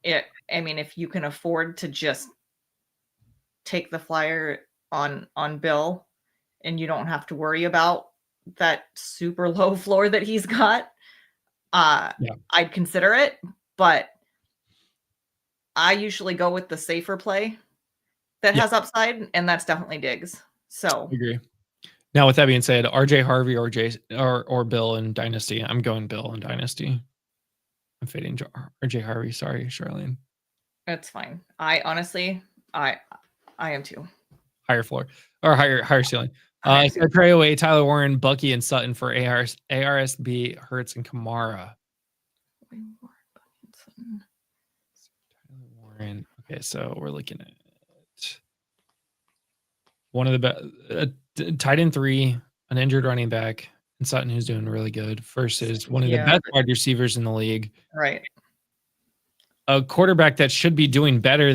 I mean, if you can afford to just take the flyer on Bill and you don't have to worry about that super low floor that he's got, I'd consider it, but I usually go with the safer play that has upside, and that's definitely Diggs. So I agree. Now, with that being said, RJ Harvey or Bill in Dynasty, I'm going Bill in Dynasty. I'm fading RJ Harvey. Sorry, Charlene. That's fine. I honestly, I am too. Higher floor or higher ceiling. Trey away, Tyler Warren, Bucky, and Sutton for ARSB, Hurts, and Kamara. Tyler Warren. Okay, so we're looking at one of the best tight end 3, an injured running back, and Sutton, who's doing really good, versus one of the best wide receivers in the league. Right. A quarterback that should be doing better.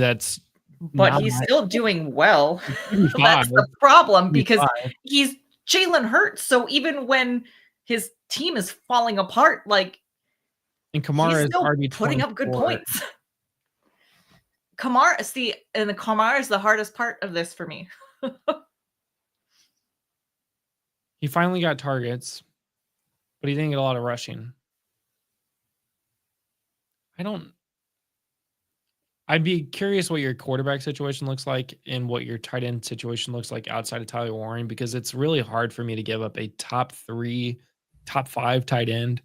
But he's still doing well. That's the problem because he's Jalen Hurts. So even when his team is falling apart, like, and Kamara is still putting up good points. Kamara is the hardest part of this for me. He finally got targets, but he didn't get a lot of rushing. I'd be curious what your quarterback situation looks like and what your tight end situation looks like outside of Tyler Warren, because it's really hard for me to give up a top 3, top 5 tight end.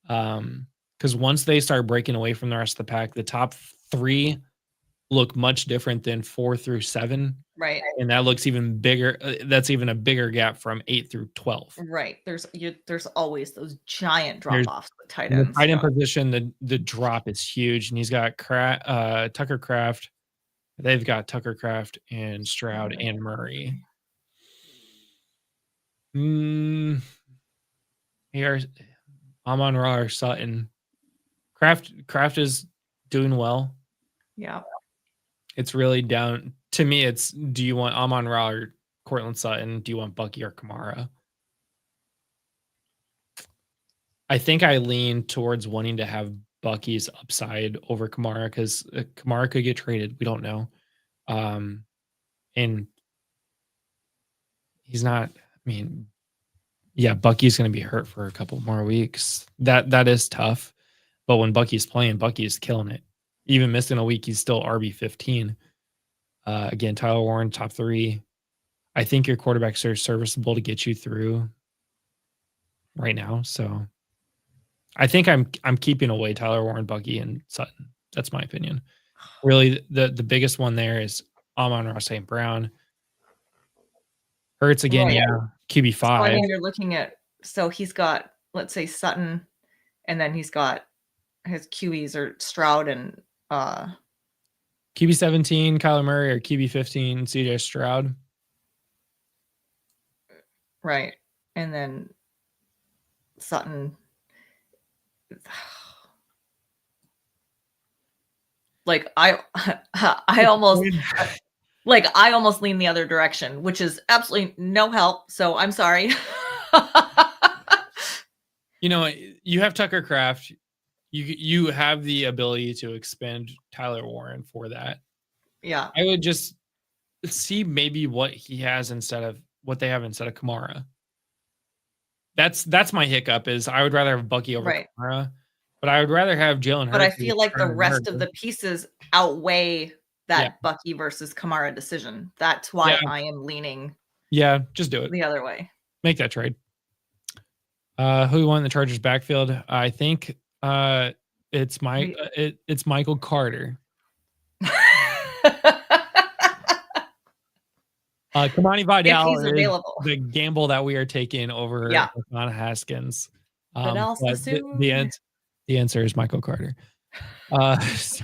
Because once they start breaking away from the rest of the pack, the top 3 look much different than 4 through 7. Right. And that looks even bigger. That's even a bigger gap from 8 through 12. Right. There's always those giant drop-offs with tight ends. The tight end position, the drop is huge. And he's got Tucker Kraft. They've got Tucker Kraft and Stroud and Murray. Here's Amon-Ra or Sutton. Kraft is doing well. Yeah. It's really down to me. It's, do you want Amon-Ra or Cortland Sutton? Do you want Bucky or Kamara? I think I lean towards wanting to have Bucky's upside over Kamara because Kamara could get traded. We don't know. And he's not, I mean, yeah, Bucky's going to be hurt for a couple more weeks. That is tough. But when Bucky's playing, Bucky's killing it. Even missing a week, he's still RB15. Again, Tyler Warren, top 3. I think your quarterbacks are serviceable to get you through right now. So I think I'm keeping away Tyler Warren, Bucky, and Sutton. That's my opinion. Really, the biggest one there is Amon-Ra St. Brown. Hurts again, QB5. So, I mean, you're looking at, so he's got, let's say, Sutton, and then he's got his QBs are Stroud and QB 17, Kyler Murray, or QB 15, CJ Stroud. Right. And then Sutton. Like I almost lean the other direction, which is absolutely no help. So I'm sorry. You know, you have Tucker Kraft. You have the ability to expend Tyler Warren for that. Yeah. I would just see maybe what he has instead of what they have instead of Kamara. That's my hiccup is I would rather have Bucky over Kamara, but I would rather have Jalen Hurts. But I feel like the rest of the pieces outweigh that Bucky versus Kamara decision. That's why I am leaning. Yeah, just do it the other way. Make that trade. Who won the Chargers backfield? I think it's it's Michael Carter. Kamani Vidal he's is available. the gamble that we are taking over Yeah. Hassan Haskins. Vidal But the answer is Michael Carter. Yes.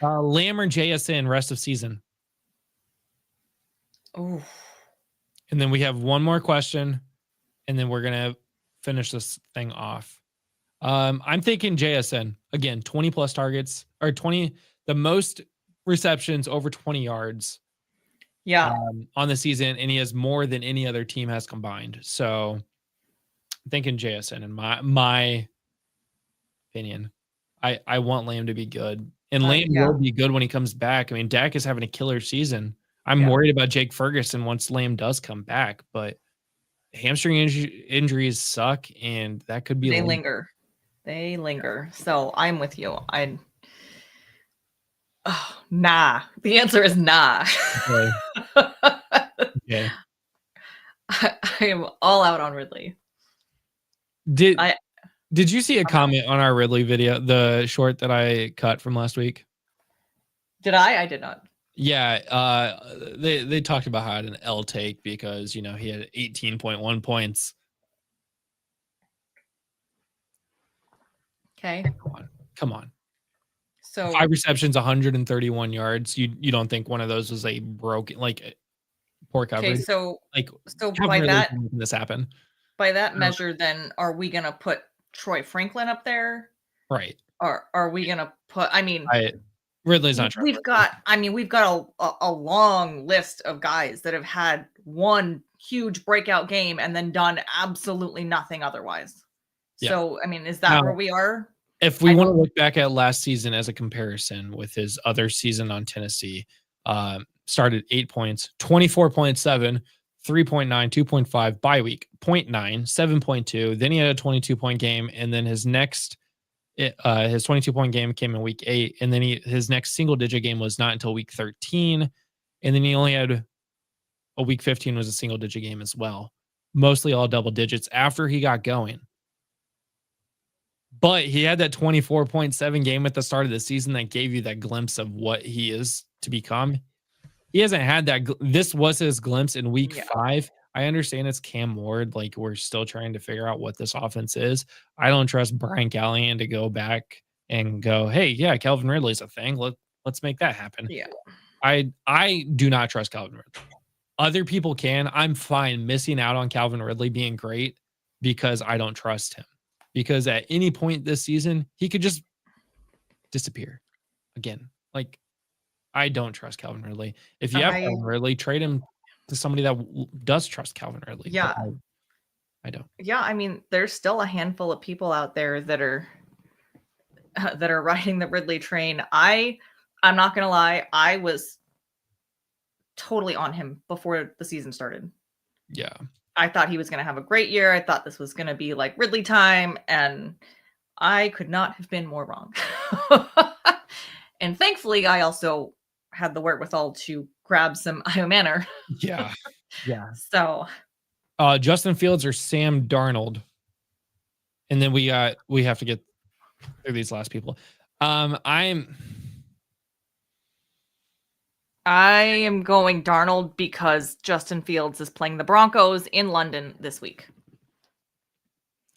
Lamb or JSN rest of season. Oh. And then we have one more question, and then we're gonna finish this thing off. I'm thinking JSN again, 20 plus targets or 20, the most receptions over 20 yards. Yeah. On the season, and he has more than any other team has combined. So I'm thinking JSN in my opinion. I want Lamb to be good. And Lamb will be good when he comes back. I mean, Dak is having a killer season. I'm worried about Jake Ferguson once Lamb does come back, but hamstring injuries suck, and that could be they linger. They linger. So I'm with you. Nah. The answer is nah. Okay. Okay. I am all out on Ridley. Did you see a comment on our Ridley video, the short that I cut from last week? Did I? I did not. Yeah, they talked about how I had an L take because, he had 18.1 points. Okay. Come on. So 5 receptions, 131 yards. You don't think one of those was a broken, poor coverage? Okay, so how by that can this happen? By that measure, then are we gonna put Troy Franklin up there? Right. Or are we gonna put? I mean, Ridley's not. We've got a long list of guys that have had one huge breakout game and then done absolutely nothing otherwise. Yeah. So, I mean, is that where we are? If we want to look back at last season as a comparison with his other season on Tennessee, started 8 points, 24.7, 3.9, 2.5, bye week, 0.9, 7.2. Then he had a 22-point game, and then his 22-point game came in week 8, and then his next single-digit game was not until week 13, and then he only had a week 15 was a single-digit game as well, mostly all double digits after he got going. But he had that 24.7 game at the start of the season that gave you that glimpse of what he is to become. He hasn't had that. This was his glimpse in week 5. I understand it's Cam Ward. We're still trying to figure out what this offense is. I don't trust Brian Callahan to go back and go, hey, yeah, Calvin Ridley's a thing. Let's make that happen. Yeah. I do not trust Calvin Ridley. Other people can. I'm fine missing out on Calvin Ridley being great because I don't trust him. Because at any point this season, he could just disappear again. I don't trust Calvin Ridley. If you have Calvin Ridley, trade him to somebody that does trust Calvin Ridley. Yeah. I don't. Yeah, I mean, there's still a handful of people out there that are riding the Ridley train. I'm not going to lie. I was totally on him before the season started. Yeah. I thought he was going to have a great year. I thought this was going to be like Ridley time, and I could not have been more wrong. And thankfully, I also had the wherewithal to grab some Io Manor. Yeah. Yeah. So Justin Fields or Sam Darnold. And then we have to get through these last people. I am going Darnold because Justin Fields is playing the Broncos in London this week.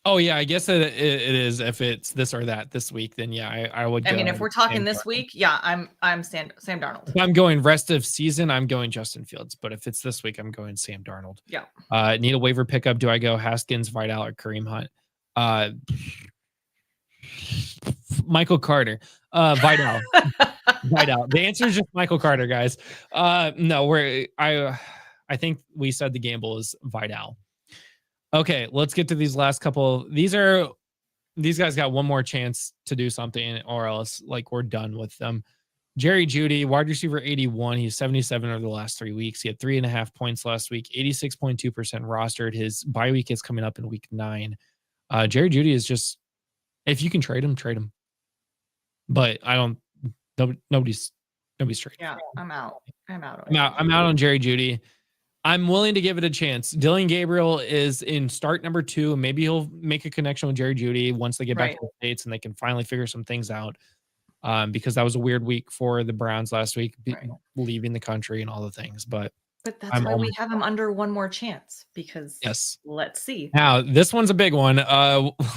Oh yeah, I guess it is. If it's this or that this week, then yeah, I would. I mean, if we're talking this week, yeah, I'm Sam Darnold. If I'm going rest of season, I'm going Justin Fields. But if it's this week, I'm going Sam Darnold. Yeah. Need a waiver pickup? Do I go Haskins, Vidal, or Kareem Hunt? Michael Carter. Vidal. Vidal. The answer is just Michael Carter, guys. No, I think we said the gamble is Vidal. Okay, let's get to these last couple. These guys got one more chance to do something, or else we're done with them. Jerry Jeudy, wide receiver 81. He's 77 over the last 3 weeks. He had 3.5 points last week, 86.2% rostered. His bye week is coming up in week 9. Jerry Jeudy is just, if you can trade him, trade him. But I don't. Nobody's trading. Yeah, I'm out. I'm out on Jerry Jeudy. I'm willing to give it a chance. Dylan Gabriel is in start number 2. Maybe he'll make a connection with Jerry Jeudy once they get back to the States and they can finally figure some things out. Because that was a weird week for the Browns last week, leaving the country and all the things. But that's why we have him under one more chance, because let's see. Now, this one's a big one.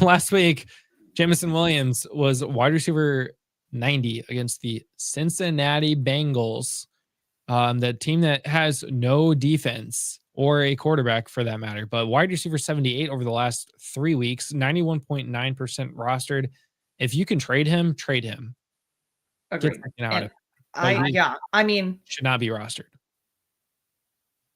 Last week, Jameson Williams was wide receiver 90 against the Cincinnati Bengals. The team that has no defense or a quarterback for that matter, but wide receiver 78 over the last 3 weeks, 91.9% rostered. If you can trade him, trade him. Agreed. I mean, should not be rostered.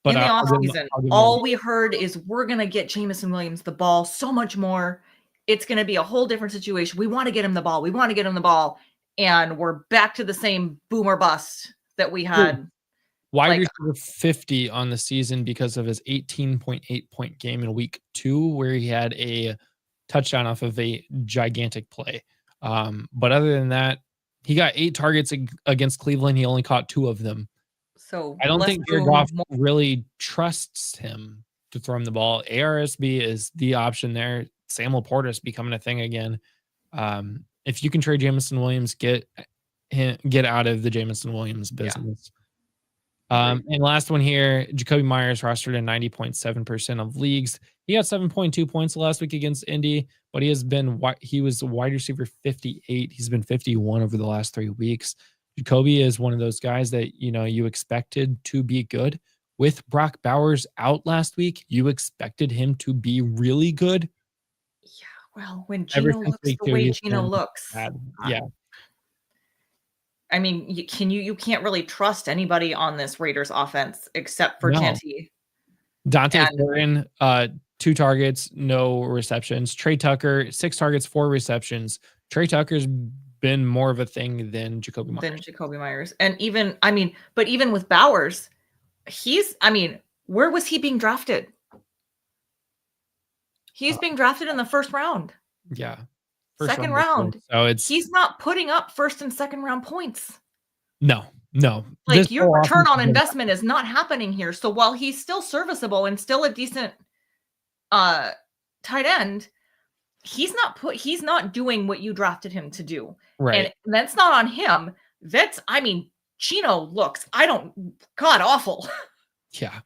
But in the offseason, all we heard is we're going to get Jameson Williams the ball so much more. It's going to be a whole different situation. We want to get him the ball. We want to get him the ball. And we're back to the same boom or bust that we had. Wide receiver 50 on the season because of his 18.8 point game in week 2, where he had a touchdown off of a gigantic play. But other than that, he got 8 targets against Cleveland. He only caught 2 of them. So I don't think Jared Goff really trusts him to throw him the ball. ARSB is the option there. Sam Laporta is becoming a thing again. If you can trade Jameson Williams, get out of the Jameson Williams business. And last one here, Jacoby Myers rostered in 90.7% of leagues. He got 7.2 points last week against Indy, but he was wide receiver 58. He's been 51 over the last 3 weeks. Jacoby is one of those guys that, you expected to be good. With Brock Bowers out last week, you expected him to be really good. Yeah, well, when Gino looks the way Gino looks. Yeah. I mean, you can't really trust anybody on this Raiders offense except for Genty. Dante Thornton, 2 targets, no receptions. Trey Tucker, 6 targets, 4 receptions. Trey Tucker's been more of a thing than Jacoby Myers. And even with Bowers, where was he being drafted? He's being drafted in the first round. Yeah. Second round. So he's not putting up first and second round points. No. Like, your return on investment is not happening here. So while he's still serviceable and still a decent tight end, he's not doing what you drafted him to do. Right. And that's not on him. Chino looks, god awful. Yeah.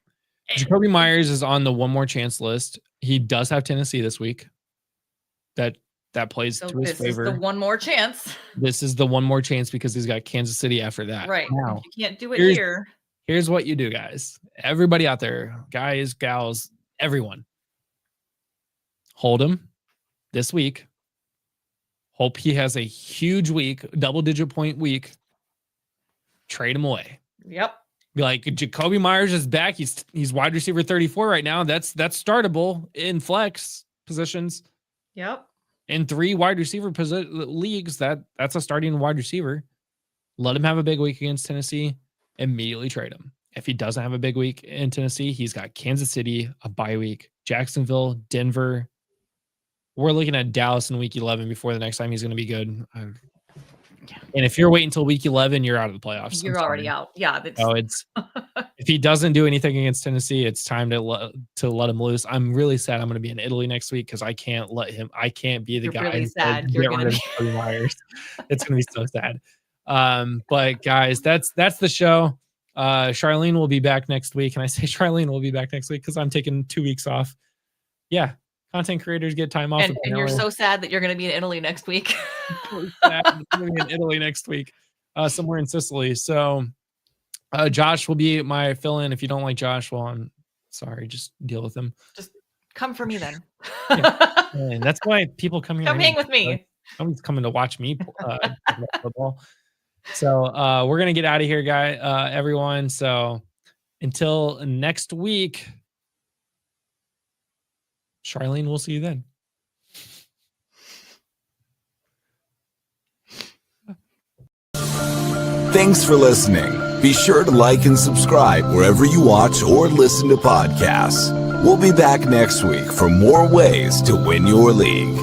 Jacoby Myers is on the one more chance list. He does have Tennessee this week. That plays to his favor. This is the one more chance. This is the one more chance because he's got Kansas City after that. Right. Now, you can't do it here. Here's what you do, guys. Everybody out there, guys, gals, everyone. Hold him this week. Hope he has a huge week, double-digit point week. Trade him away. Yep. Be like, Jacoby Myers is back. He's wide receiver 34 right now. That's startable in flex positions. Yep. In 3 wide receiver leagues, that's a starting wide receiver. Let him have a big week against Tennessee. Immediately trade him. If he doesn't have a big week in Tennessee, he's got Kansas City, a bye week, Jacksonville, Denver. We're looking at Dallas in week 11 before the next time he's going to be good. And if you're waiting until week 11, you're out of the playoffs. You're already out. Yeah. It's if he doesn't do anything against Tennessee, it's time to let him loose. I'm really sad. I'm going to be in Italy next week because I can't let him. I can't be the guy. Really sad. You're going to be Myers. It's going to be so sad. But guys, that's the show. Charlene will be back next week, and I say Charlene will be back next week because I'm taking 2 weeks off. Yeah. Content creators get time off. And you're so sad that you're going to be in Italy next week. I'm going to be in Italy next week, somewhere in Sicily. So Josh will be my fill-in. If you don't like Josh, well, I'm sorry. Just deal with him. Just come for me then. And that's why people come here. Come hang with me. Someone's coming to watch me football. So we're going to get out of here, everyone. So until next week, Charlene, we'll see you then. Thanks for listening. Be sure to like and subscribe wherever you watch or listen to podcasts. We'll be back next week for more ways to win your league.